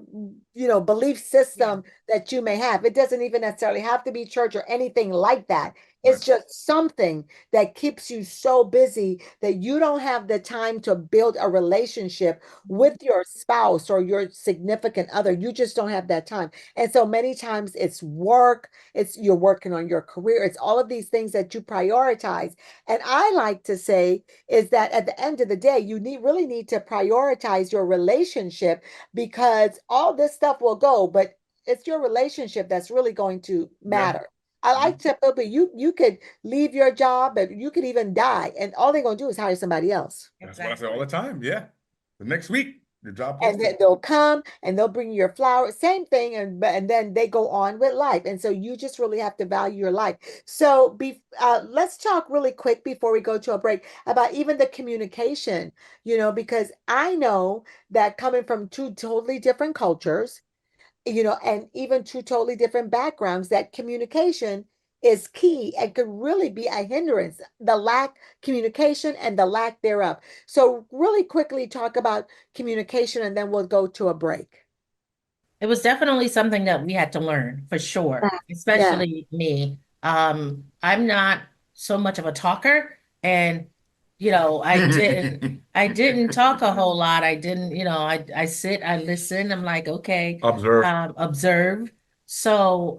Speaker 2: belief system that you may have. It doesn't even necessarily have to be church or anything like that. It's just something that keeps you so busy that you don't have the time to build a relationship with your spouse or your significant other. You just don't have that time. And so many times it's work, it's you're working on your career, it's all of these things that you prioritize. And I like to say is that at the end of the day, you really need to prioritize your relationship, because all this stuff will go, but it's your relationship that's really going to matter. I like to tell people you could leave your job, but you could even die, and all they're going to do is hire somebody else.
Speaker 3: That's what I say all the time. Yeah. The next week, the job
Speaker 2: And then
Speaker 3: posting.
Speaker 2: they'll come and they'll bring you your flowers, same thing, and then they go on with life. And so you just really have to value your life. So let's talk really quick before we go to a break about even the communication, because I know that coming from two totally different cultures, and even two totally different backgrounds, that communication is key and could really be a hindrance, the lack communication and the lack thereof. So really quickly talk about communication and then we'll go to a break.
Speaker 4: It was definitely something that we had to learn for sure,
Speaker 2: Yeah.
Speaker 4: especially me. I'm not so much of a talker, and I didn't talk a whole lot. I didn't, I sit, I listen. I'm like, okay,
Speaker 3: Observe.
Speaker 4: observe. So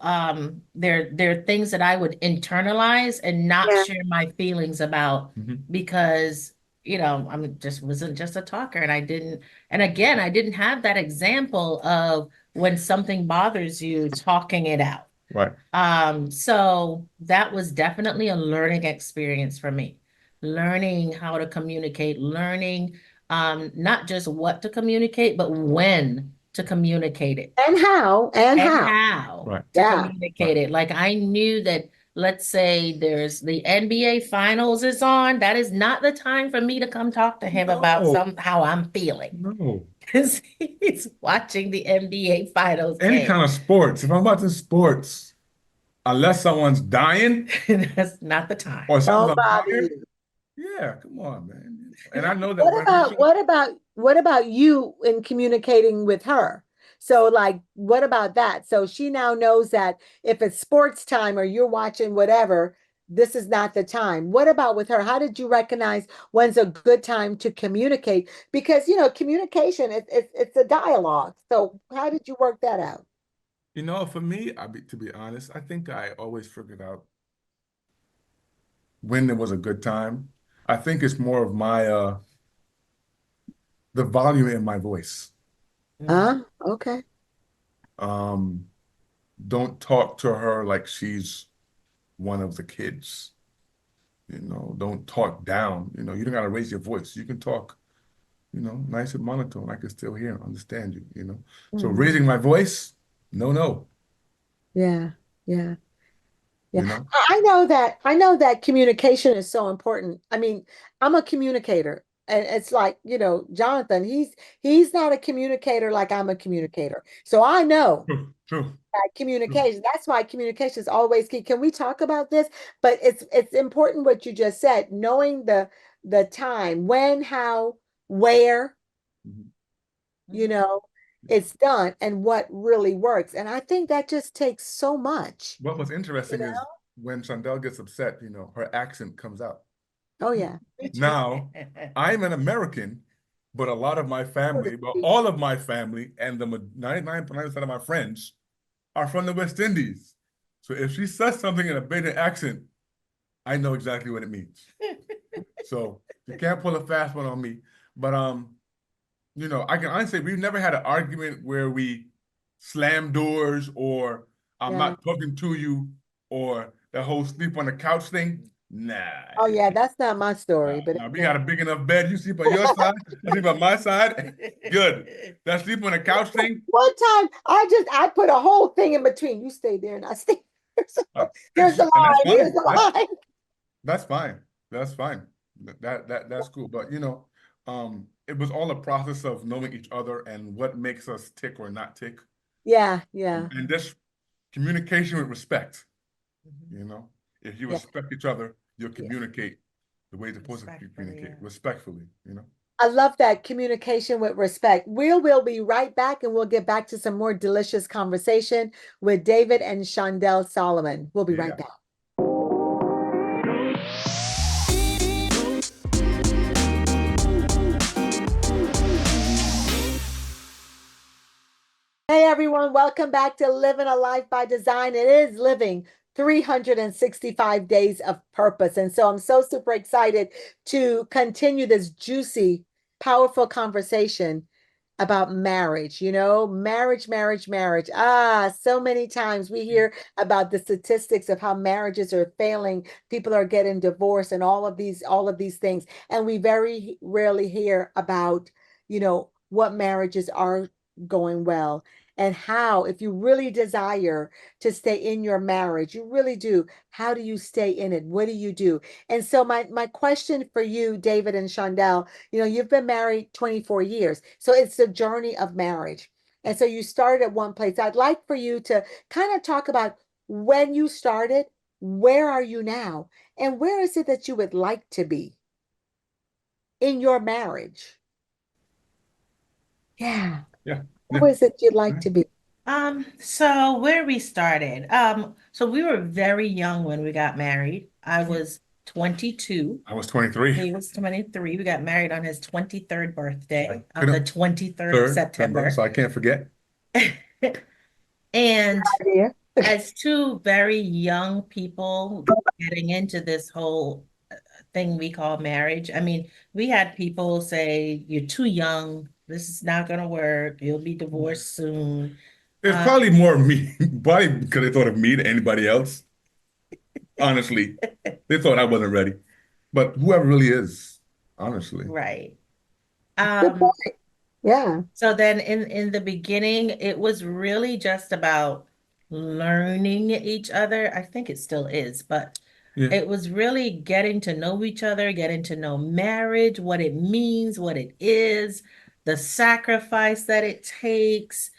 Speaker 4: there are things that I would internalize and not
Speaker 2: Yeah.
Speaker 4: share my feelings about
Speaker 3: Mhm.
Speaker 4: because wasn't just a talker, and and again, I didn't have that example of when something bothers you, talking it out.
Speaker 3: Right.
Speaker 4: So that was definitely a learning experience for me. Learning how to communicate, learning not just what to communicate, but when to communicate it
Speaker 2: And how, and
Speaker 4: and
Speaker 2: how.
Speaker 4: how
Speaker 3: Right.
Speaker 4: to
Speaker 2: Yeah.
Speaker 4: communicate it. Like I knew that, let's say there's the NBA finals is on, that is not the time for me to come talk to him about
Speaker 3: No.
Speaker 4: how I'm feeling.
Speaker 3: No.
Speaker 4: Because he's watching the NBA finals
Speaker 3: Any
Speaker 4: game.
Speaker 3: kind of sports. If I'm watching sports, unless someone's dying
Speaker 4: That's not the time.
Speaker 3: or something's
Speaker 2: Don't
Speaker 3: on
Speaker 2: bother
Speaker 3: fire,
Speaker 2: you.
Speaker 3: yeah, come on, man. And I know that when
Speaker 2: What about you in communicating with her? So like, what about that? So she now knows that if it's sports time or you're watching whatever, this is not the time. What about with her? How did you recognize when's a good time to communicate? Because communication it's a dialogue. So how did you work that out?
Speaker 3: for me, to be honest, I think I always figured out when there was a good time. I think it's more of my the volume in my voice.
Speaker 2: Huh? Okay.
Speaker 3: Um, don't talk to her like she's one of the kids. Don't talk down. You don't gotta raise your voice. You can talk, nice and monotone. I can still hear and understand you. So
Speaker 2: Mhm.
Speaker 3: raising my voice, no.
Speaker 2: Yeah. Yeah.
Speaker 3: You
Speaker 2: Yeah.
Speaker 3: know?
Speaker 2: I know that communication is so important. I mean, I'm a communicator. And it's like, Jonathan, he's not a communicator like I'm a communicator. So I know
Speaker 3: True, true,
Speaker 2: that
Speaker 3: true.
Speaker 2: communication, that's why communication is always key. Can we talk about this? But it's important what you just said, knowing the time, when, how, where,
Speaker 3: Mhm.
Speaker 2: you know, it's done and what really works. And I think that just takes so much,
Speaker 3: What was
Speaker 2: you
Speaker 3: interesting
Speaker 2: know?
Speaker 3: is when Shawndell gets upset, her accent comes out.
Speaker 2: Oh yeah.
Speaker 3: Now, I'm an American, but a lot of my family, well, all of my family and the 99% of my friends are from the West Indies. So if she says something in a Beta accent, I know exactly what it means. So you can't pull a fast one on me. But I can honestly say we've never had an argument where we slam doors or I'm
Speaker 2: Yeah.
Speaker 3: not talking to you or the whole sleep on the couch thing. Nah.
Speaker 2: Oh yeah, that's not my story, but
Speaker 3: Now, we got
Speaker 2: amen.
Speaker 3: a big enough bed. You sleep on your side, I sleep on my side. Good. That sleep on the couch thing.
Speaker 2: One time I put a whole thing in between. You stay there and I stay there. So
Speaker 3: uh,
Speaker 2: here's the
Speaker 3: and that's
Speaker 2: line. Here's
Speaker 3: fine.
Speaker 2: the line.
Speaker 3: That's fine. That's fine. That's cool. But it was all a process of knowing each other and what makes us tick or not tick.
Speaker 2: Yeah, yeah,
Speaker 3: And just communication with respect.
Speaker 4: Mhm.
Speaker 3: You know, if you
Speaker 2: yeah,
Speaker 3: respect each other, you'll
Speaker 2: yeah.
Speaker 3: communicate the way you're supposed to
Speaker 4: Respectfully,
Speaker 3: communicate,
Speaker 4: yeah.
Speaker 3: respectfully.
Speaker 2: I love that communication with respect. We'll be right back and we'll get back to some more delicious conversation with David and Shawndell Solomon. We'll be right
Speaker 3: Yeah.
Speaker 2: back. Hey everyone, welcome back to Living a Life by Design. It is living 365 days of purpose. And so I'm so super excited to continue this juicy, powerful conversation about marriage, marriage, marriage, marriage. So many times we hear about the statistics of how marriages are failing, people are getting divorced and all of these things. And we very rarely hear about, what marriages are going well and how, if you really desire to stay in your marriage, you really do. How do you stay in it? What do you do? And so my question for you, David and Shawndell, you've been married 24 years. So it's the journey of marriage. And so you started at one place. I'd like for you to kind of talk about when you started, where are you now, and where is it that you would like to be in your marriage? Yeah.
Speaker 3: Yeah. Yeah.
Speaker 2: Where is it you'd like to be?
Speaker 4: So where we started, so we were very young when we got married. I was 22.
Speaker 3: I was 23.
Speaker 4: He was 23. We got married on his 23rd birthday, on the
Speaker 3: Couldn't
Speaker 4: 23rd of
Speaker 3: third September, so
Speaker 4: September.
Speaker 3: I can't forget.
Speaker 4: And
Speaker 2: Idea.
Speaker 4: as two very young people getting into this whole thing we call marriage, I mean, we had people say, "You're too young. This is not going to work. You'll be divorced soon."
Speaker 3: It's probably more me, probably because they thought of me than anybody else. Honestly, they thought I wasn't ready. But whoever really is, honestly.
Speaker 4: Right.
Speaker 2: Good
Speaker 4: Um,
Speaker 2: point. Yeah.
Speaker 4: so then in the beginning, it was really just about learning each other. I think it still is, but
Speaker 3: Yeah.
Speaker 4: it was really getting to know each other, getting to know marriage, what it means, what it is, the sacrifice that it takes.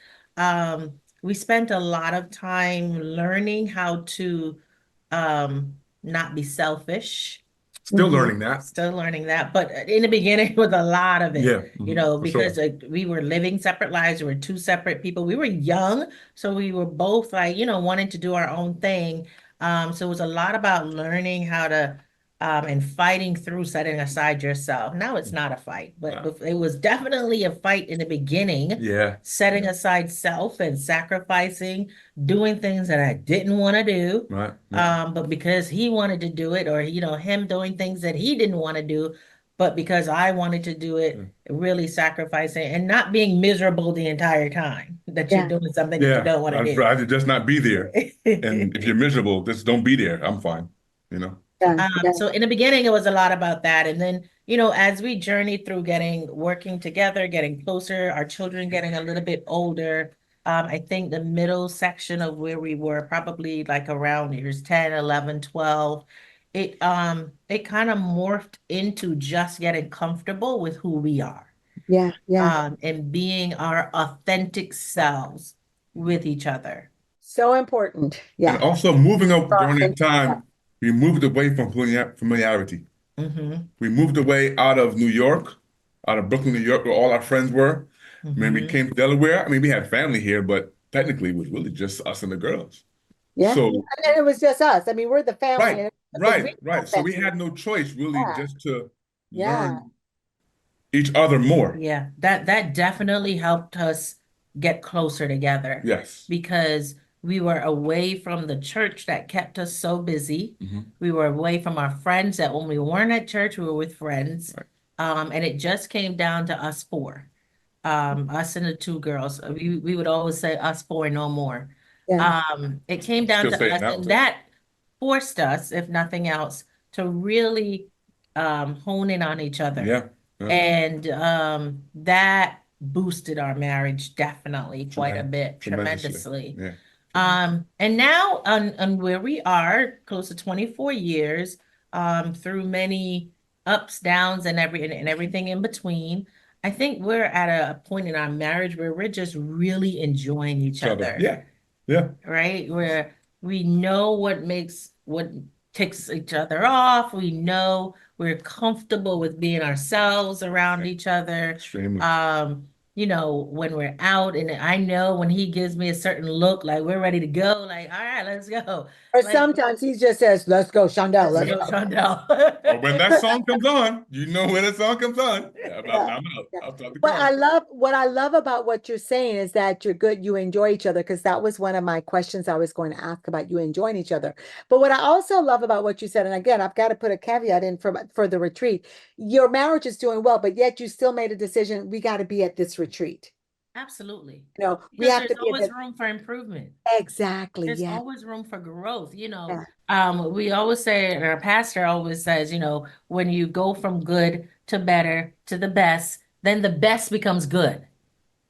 Speaker 4: We spent a lot of time learning how to not be selfish.
Speaker 3: Still
Speaker 2: Mhm.
Speaker 3: learning that.
Speaker 4: Still learning that, but in the beginning, it was a lot of it,
Speaker 3: Yeah, for sure.
Speaker 4: because we were living separate lives. We were two separate people. We were young, so we were both like, wanting to do our own thing. So it was a lot about learning how to, and fighting through setting aside yourself. Now it's not a fight, but
Speaker 3: Nah.
Speaker 4: it was definitely a fight in the beginning,
Speaker 3: Yeah.
Speaker 4: setting aside self and sacrificing, doing things that I didn't want to do.
Speaker 3: Right. Yeah.
Speaker 4: But because he wanted to do it, or him doing things that he didn't want to do, but because I wanted to do it, really sacrificing and not being miserable the entire time that you're
Speaker 2: Yeah.
Speaker 4: doing something that you
Speaker 3: Yeah.
Speaker 4: don't want to
Speaker 3: I'd
Speaker 4: do.
Speaker 3: rather just not be there. And if you're miserable, just don't be there. I'm fine.
Speaker 2: Yeah. Yeah.
Speaker 4: So in the beginning, it was a lot about that. And then, as we journeyed through working together, getting closer, our children getting a little bit older, I think the middle section of where we were, probably like around years 10, 11, 12, it kind of morphed into just getting comfortable with who we are,
Speaker 2: Yeah, yeah.
Speaker 4: and being our authentic selves with each other.
Speaker 2: So important.
Speaker 3: And
Speaker 2: Yeah.
Speaker 3: also moving up during that
Speaker 2: Authentic, yeah.
Speaker 3: time, we moved away from familiarity.
Speaker 4: Mm-hmm.
Speaker 3: We moved away out of New York, out of Brooklyn, New York, where all our friends were. When we
Speaker 4: Mm-hmm.
Speaker 3: came to Delaware, I mean, we had family here, but technically it was really just us and the girls.
Speaker 2: Yeah.
Speaker 3: So,
Speaker 2: And then it was just us. I mean, we're the family,
Speaker 3: right,
Speaker 2: and the
Speaker 3: right,
Speaker 2: real
Speaker 3: right. So we
Speaker 2: family.
Speaker 3: had no choice really
Speaker 2: Yeah.
Speaker 3: just to
Speaker 2: Yeah.
Speaker 3: learn each other more.
Speaker 4: Yeah, that definitely helped us get closer together
Speaker 3: Yes.
Speaker 4: because we were away from the church that kept us so busy.
Speaker 3: Hmm.
Speaker 4: We were away from our friends that when we weren't at church, we were with friends.
Speaker 3: Right.
Speaker 4: And it just came down to us four, us and the two girls. We would always say us four, no more.
Speaker 2: Yeah.
Speaker 4: It came down
Speaker 3: Still
Speaker 4: to
Speaker 3: saying
Speaker 4: us,
Speaker 3: that
Speaker 4: and
Speaker 3: too.
Speaker 4: that forced us, if nothing else, to really hone in on each other.
Speaker 3: Yeah. Yeah.
Speaker 4: And that boosted our marriage definitely quite a bit,
Speaker 3: Tremendously.
Speaker 4: tremendously.
Speaker 3: Yeah.
Speaker 4: And now on where we are, close to 24 years, through many ups, downs, and everything in between, I think we're at a point in our marriage where we're just really enjoying each
Speaker 3: Each other.
Speaker 4: other,
Speaker 3: Yeah. Yeah.
Speaker 4: right? Where we know what ticks each other off. We know we're comfortable with being ourselves around each other.
Speaker 3: Extremely.
Speaker 4: When we're out, and I know when he gives me a certain look, like we're ready to go, like, all right, let's go.
Speaker 2: Or
Speaker 4: Like,
Speaker 2: sometimes he just says, "Let's go, Shawndell,
Speaker 4: let's
Speaker 2: let's
Speaker 4: go,
Speaker 2: go."
Speaker 3: Or when that
Speaker 4: Shawndell.
Speaker 3: song comes on, you know when that song comes on. I'm
Speaker 2: Yeah.
Speaker 3: out.
Speaker 2: Yeah.
Speaker 3: I'll talk to
Speaker 2: What I
Speaker 3: girl.
Speaker 2: love, what I love about what you're saying is that you're good, you enjoy each other, because that was one of my questions I was going to ask about you enjoying each other. But what I also love about what you said, and again, I've got to put a caveat in for the retreat. Your marriage is doing well, but yet you still made a decision. We got to be at this retreat.
Speaker 4: Absolutely.
Speaker 2: We
Speaker 4: Because
Speaker 2: have to
Speaker 4: there's
Speaker 2: be at
Speaker 4: always
Speaker 2: this.
Speaker 4: room for improvement.
Speaker 2: Exactly.
Speaker 4: There's
Speaker 2: Yeah.
Speaker 4: always room for growth.
Speaker 2: Yeah.
Speaker 4: We always say, and our pastor always says, when you go from good to better to the best, then the best becomes good.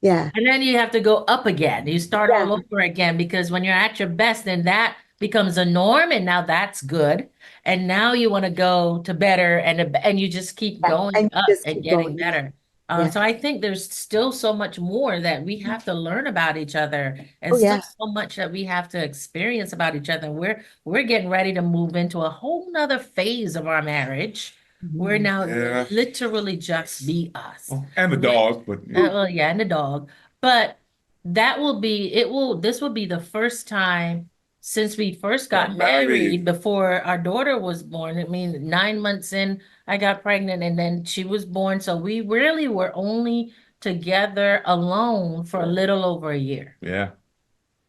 Speaker 2: Yeah.
Speaker 4: And then you have to go up again. You start
Speaker 2: Yeah.
Speaker 4: all over again because when you're at your best, then that becomes a norm, and now that's good. And now you want to go to better, and you just keep
Speaker 2: Yeah.
Speaker 4: going
Speaker 2: And you
Speaker 4: up
Speaker 2: just
Speaker 4: and
Speaker 2: keep
Speaker 4: getting
Speaker 2: going. Yeah.
Speaker 4: better.
Speaker 2: Yeah.
Speaker 4: So I think there's still so much more that we have to learn about each other, and
Speaker 2: Oh,
Speaker 4: still
Speaker 2: yeah.
Speaker 4: so much that we have to experience about each other. We're getting ready to move into a whole nother phase of our marriage. We're
Speaker 2: Mhm.
Speaker 4: now
Speaker 3: Yeah.
Speaker 4: literally just be us.
Speaker 3: Oh, and the
Speaker 4: With
Speaker 3: dog, but
Speaker 4: well, yeah, and the dog. But this will be the first time since we first got
Speaker 3: got married.
Speaker 4: married before our daughter was born. I mean, 9 months in, I got pregnant and then she was born. So we really were only together alone for a little over a year.
Speaker 3: Yeah.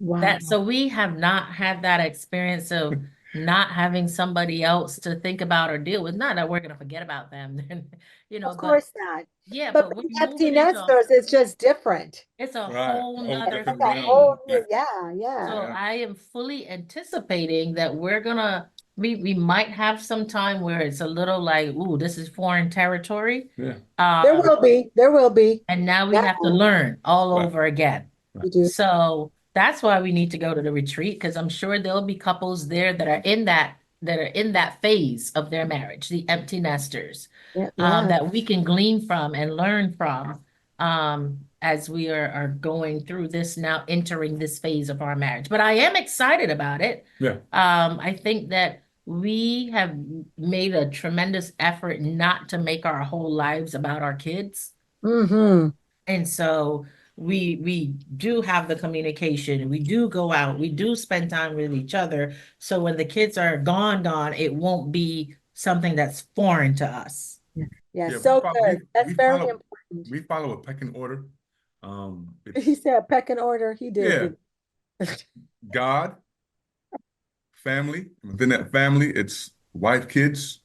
Speaker 2: Wow.
Speaker 4: So we have not had that experience of not having somebody else to think about or deal with. Not that we're gonna forget about them,
Speaker 2: Of
Speaker 4: but
Speaker 2: course not.
Speaker 4: yeah,
Speaker 2: But
Speaker 4: but we're
Speaker 2: being empty
Speaker 4: moving into
Speaker 2: nesters is just different.
Speaker 4: it's a
Speaker 3: Right.
Speaker 4: whole
Speaker 3: Oh,
Speaker 2: It's
Speaker 4: nother
Speaker 2: like
Speaker 3: different
Speaker 2: a
Speaker 3: realm.
Speaker 2: whole
Speaker 4: phase.
Speaker 3: Yeah.
Speaker 2: new, yeah, yeah.
Speaker 4: So
Speaker 3: Yeah.
Speaker 4: I am fully anticipating that we might have some time where it's a little like, ooh, this is foreign territory.
Speaker 3: Yeah.
Speaker 2: There
Speaker 4: Um,
Speaker 2: will be, there will be.
Speaker 4: and now we
Speaker 2: Yeah,
Speaker 4: have to learn all
Speaker 3: Right.
Speaker 4: over again.
Speaker 3: Right.
Speaker 2: you do.
Speaker 4: So that's why we need to go to the retreat, because I'm sure there'll be couples there that are in that phase of their marriage, the empty nesters,
Speaker 2: Yeah, yeah.
Speaker 4: that we can glean from and learn from, as we are going through this now, entering this phase of our marriage. But I am excited about it.
Speaker 3: Yeah.
Speaker 4: I think that we have made a tremendous effort not to make our whole lives about our kids.
Speaker 2: Mm-hmm.
Speaker 4: And so we do have the communication. We do go out. We do spend time with each other. So when the kids are gone, it won't be something that's foreign to us.
Speaker 2: Yeah, yeah,
Speaker 3: Yeah.
Speaker 2: so good. That's very important.
Speaker 3: We follow a pecking order.
Speaker 2: He
Speaker 3: It's
Speaker 2: said pecking order. He did,
Speaker 3: yeah,
Speaker 2: didn't
Speaker 3: God, family. Within that family, it's wife, kids,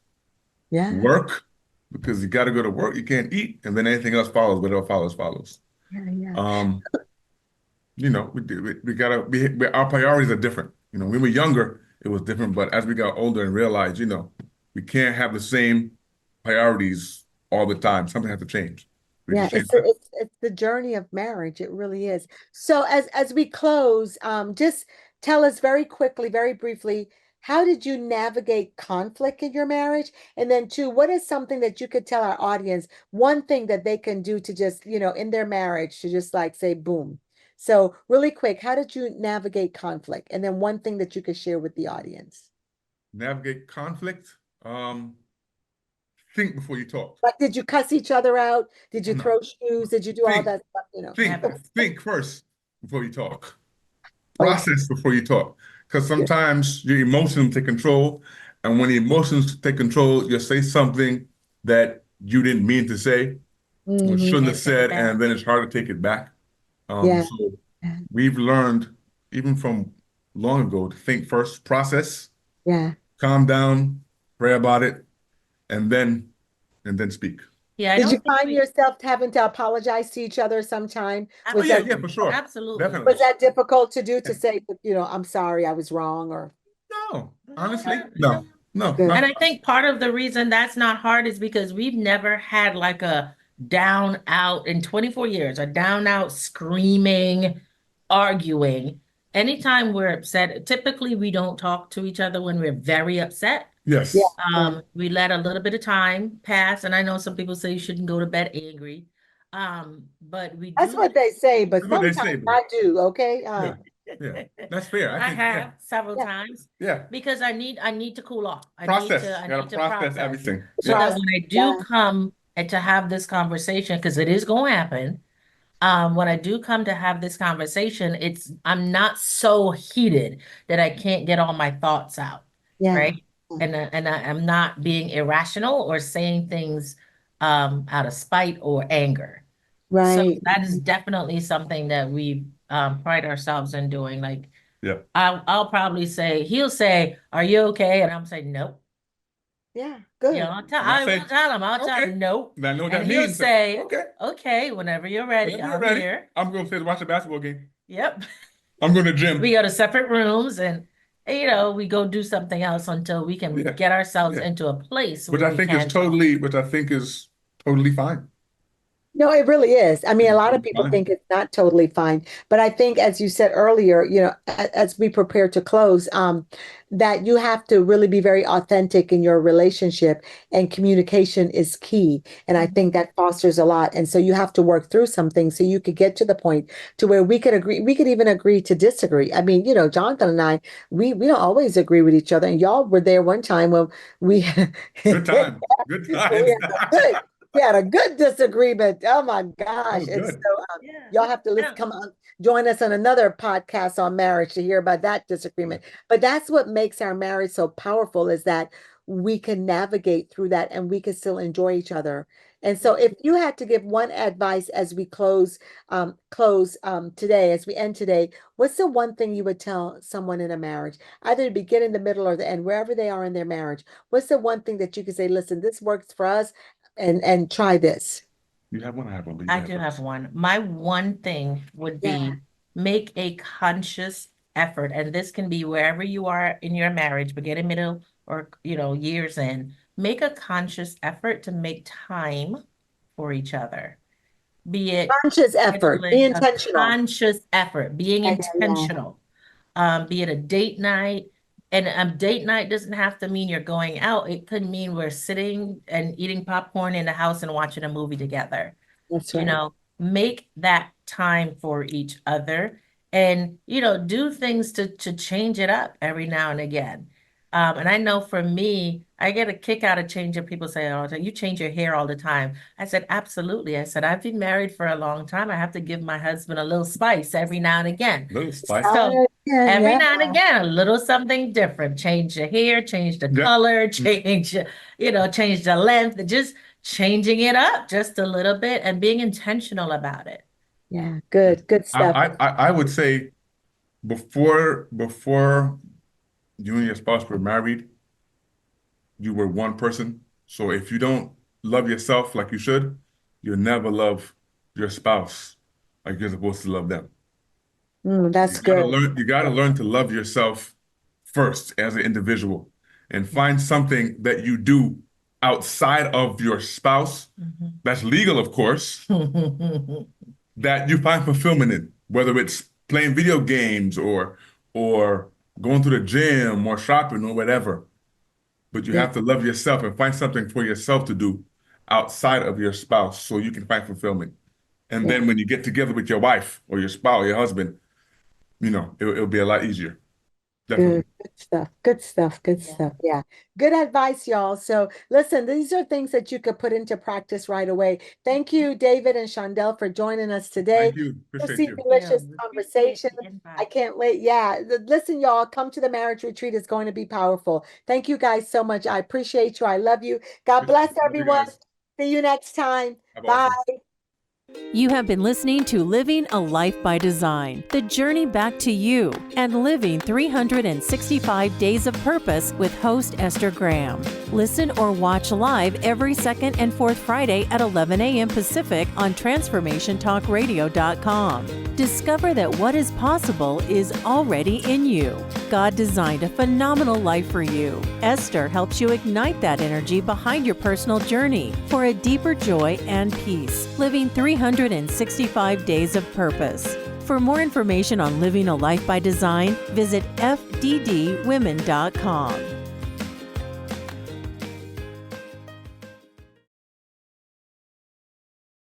Speaker 2: Yeah,
Speaker 3: work, because you got to go to work. You can't eat, and then anything else follows. Whatever follows.
Speaker 2: yeah, yeah.
Speaker 3: Um, we gotta our priorities are different. When we were younger, it was different, but as we got older and realized, we can't have the same priorities all the time. Something has to change. We
Speaker 2: Yeah,
Speaker 3: just change that.
Speaker 2: it's the journey of marriage. It really is. So as we close, just tell us very quickly, very briefly, how did you navigate conflict in your marriage? And then two, what is something that you could tell our audience, one thing that they can do to just, in their marriage to just like say, boom. So really quick, how did you navigate conflict? And then one thing that you could share with the audience.
Speaker 3: Navigate conflict. Think before you talk.
Speaker 2: Like, did you cuss each other out? Did you
Speaker 3: No.
Speaker 2: throw shoes? Did you do all
Speaker 3: Think.
Speaker 2: that stuff?
Speaker 3: Think first before you talk.
Speaker 2: Great.
Speaker 3: Process before you talk. Because
Speaker 2: Good.
Speaker 3: sometimes your emotions take control. And when the emotions take control, you'll say something that you didn't mean to say, or
Speaker 2: Mhm.
Speaker 3: shouldn't have
Speaker 4: Can't take it
Speaker 3: said,
Speaker 4: back.
Speaker 3: and then it's hard to take it back.
Speaker 2: Yeah.
Speaker 3: So we've learned, even from long ago, to think first, process,
Speaker 2: Yeah.
Speaker 3: calm down, pray about it, and then speak.
Speaker 4: Yeah, I
Speaker 2: Did you
Speaker 4: don't think
Speaker 2: find
Speaker 4: we
Speaker 2: yourself having to apologize to each other sometime?
Speaker 3: Oh
Speaker 2: Was
Speaker 3: yeah,
Speaker 2: that
Speaker 3: yeah, for sure.
Speaker 4: absolutely.
Speaker 3: Definitely.
Speaker 2: was that difficult to do to say, I'm sorry, I was wrong, or
Speaker 3: No, honestly, no,
Speaker 2: Good.
Speaker 3: not
Speaker 4: And I think part of the reason that's not hard is because we've never had like a down out in 24 years, a down out screaming, arguing. Anytime we're upset, typically we don't talk to each other when we're very upset.
Speaker 3: yes.
Speaker 2: Yeah.
Speaker 4: We let a little bit of time pass, and I know some people say you shouldn't go to bed angry. But we
Speaker 2: That's
Speaker 4: do
Speaker 2: what they say, but
Speaker 3: That's what they say,
Speaker 2: sometimes
Speaker 3: but
Speaker 2: I do, okay?
Speaker 3: yeah, yeah, that's fair.
Speaker 4: I
Speaker 3: think,
Speaker 4: have several
Speaker 2: Yeah.
Speaker 4: times
Speaker 3: yeah,
Speaker 4: because I need to cool off. I
Speaker 3: process.
Speaker 4: need
Speaker 3: You gotta
Speaker 4: to
Speaker 3: process everything.
Speaker 4: so
Speaker 3: Yeah,
Speaker 4: that
Speaker 2: Process.
Speaker 4: when I do
Speaker 2: Yeah.
Speaker 4: come and to have this conversation, because it is going to happen, when I do come to have this conversation, I'm not so heated that I can't get all my thoughts out,
Speaker 2: Yeah.
Speaker 4: right? I'm not being irrational or saying things out of spite or anger. So
Speaker 2: Right.
Speaker 4: that is definitely something that we pride ourselves in doing. Like
Speaker 3: yeah.
Speaker 4: I'll probably say, he'll say, "Are you okay?" And I'm saying, "Nope."
Speaker 2: Yeah.
Speaker 4: You know,
Speaker 2: Good.
Speaker 4: I will tell him. I'll tell
Speaker 3: Okay.
Speaker 4: him, "Nope."
Speaker 3: And I know what
Speaker 4: And
Speaker 3: that
Speaker 4: he'll
Speaker 3: means.
Speaker 4: say,
Speaker 3: Okay,
Speaker 4: "Okay, whenever you're ready,
Speaker 3: whenever you're
Speaker 4: I'm
Speaker 3: ready,
Speaker 4: here."
Speaker 3: I'm going to watch a basketball game.
Speaker 4: Yep.
Speaker 3: I'm going to gym.
Speaker 4: We go to separate rooms and we go do something else until we can
Speaker 3: Yeah.
Speaker 4: get ourselves
Speaker 3: Yeah.
Speaker 4: into a place
Speaker 3: Which
Speaker 4: where
Speaker 3: I
Speaker 4: we
Speaker 3: think is
Speaker 4: can talk.
Speaker 3: totally fine.
Speaker 2: No, it really is. I mean, a lot of
Speaker 3: Totally
Speaker 2: people
Speaker 3: fine.
Speaker 2: think it's not totally fine, but I think, as you said earlier, as we prepare to close, that you have to really be very authentic in your relationship, and communication is key. And I think that fosters a lot. And so you have to work through something so you could get to the point to where we could agree. We could even agree to disagree. I mean, Jonathan and I, we don't always agree with each other. And y'all were there one time when we
Speaker 3: Good time. Good
Speaker 2: we
Speaker 3: times.
Speaker 2: had a good disagreement. Oh my
Speaker 3: That
Speaker 2: gosh.
Speaker 3: was
Speaker 2: And so
Speaker 3: good.
Speaker 4: Yeah.
Speaker 2: y'all have to
Speaker 4: Yeah.
Speaker 2: come on, join us on another podcast on marriage to hear about that disagreement. But that's what makes our marriage so powerful, is that we can navigate through that and we can still enjoy each other. And so if you had to give one advice as we close today, as we end today, what's the one thing you would tell someone in a marriage, either the beginning, the middle, or the end, wherever they are in their marriage? What's the one thing that you could say, listen, this works for us, and try this?
Speaker 3: You have one, I have one, but you
Speaker 4: I
Speaker 3: have
Speaker 4: do have
Speaker 3: first.
Speaker 4: one. My one thing would
Speaker 2: Yeah.
Speaker 4: be make a conscious effort, and this can be wherever you are in your marriage, beginning, middle, or years in. Make a conscious effort to make time for each other. Be it
Speaker 2: Conscious effort, be
Speaker 4: scheduling a
Speaker 2: intentional.
Speaker 4: conscious effort, being
Speaker 2: Yeah, yeah, yeah.
Speaker 4: intentional. Be it a date night. And a date night doesn't have to mean you're going out. It could mean we're sitting and eating popcorn in the house and watching a movie together.
Speaker 2: That's
Speaker 4: You
Speaker 2: right.
Speaker 4: know, make that time for each other and, do things to change it up every now and again. And I know for me, I get a kick out of changing. People say, "Oh, you change your hair all the time." I said, "Absolutely." I said, "I've been married for a long time. I have to give my husband a little spice every now and again."
Speaker 3: Little spice.
Speaker 4: So every
Speaker 2: Yeah.
Speaker 4: now and again, a little something different. Change the hair, change the
Speaker 3: Yeah.
Speaker 4: color, change the length, just changing it up just a little bit and being intentional about it.
Speaker 2: Yeah, good stuff.
Speaker 3: I would say before you and your spouse were married, you were one person. So if you don't love yourself like you should, you'll never love your spouse like you're supposed to love them.
Speaker 2: That's good.
Speaker 3: You gotta learn to love yourself first as an individual, and find something that you do outside of your spouse, that's legal, of course, that you find fulfillment in, whether it's playing video games or going to the gym or shopping or whatever. But you
Speaker 2: Yeah.
Speaker 3: have to love yourself and find something for yourself to do outside of your spouse so you can find fulfillment. And
Speaker 2: Yeah.
Speaker 3: then when you get together with your wife or your spouse or your husband, it'll be a lot easier.
Speaker 2: Good,
Speaker 3: Definitely.
Speaker 2: good stuff. Good stuff. Good
Speaker 4: Yeah.
Speaker 2: stuff. Yeah. Good advice, y'all. So listen, these are things that you could put into practice right away. Thank you, David and Shawndell, for joining us today.
Speaker 3: Thank you. Appreciate
Speaker 2: Proceed
Speaker 3: you.
Speaker 2: delicious
Speaker 4: We appreciate
Speaker 2: conversation.
Speaker 4: the
Speaker 2: I
Speaker 4: invite.
Speaker 2: can't wait. Yeah. Listen, y'all, come to the marriage retreat. It's going to be powerful. Thank you guys so much. I appreciate you. I love you. God
Speaker 3: Appreciate
Speaker 2: bless
Speaker 3: you. Love you
Speaker 2: everyone.
Speaker 3: guys.
Speaker 2: See you next time.
Speaker 3: Have an
Speaker 2: Bye.
Speaker 3: awesome.
Speaker 1: You have been listening to Living a Life by Design, the journey back to you, and living 365 days of purpose with host Esther Graham. Listen or watch live every second and fourth Friday at 11 a.m. Pacific on transformationtalkradio.com. Discover that what is possible is already in you. God designed a phenomenal life for you. Esther helps you ignite that energy behind your personal journey for a deeper joy and peace, living 365 days of purpose. For more information on living a life by design, visit fddwomen.com.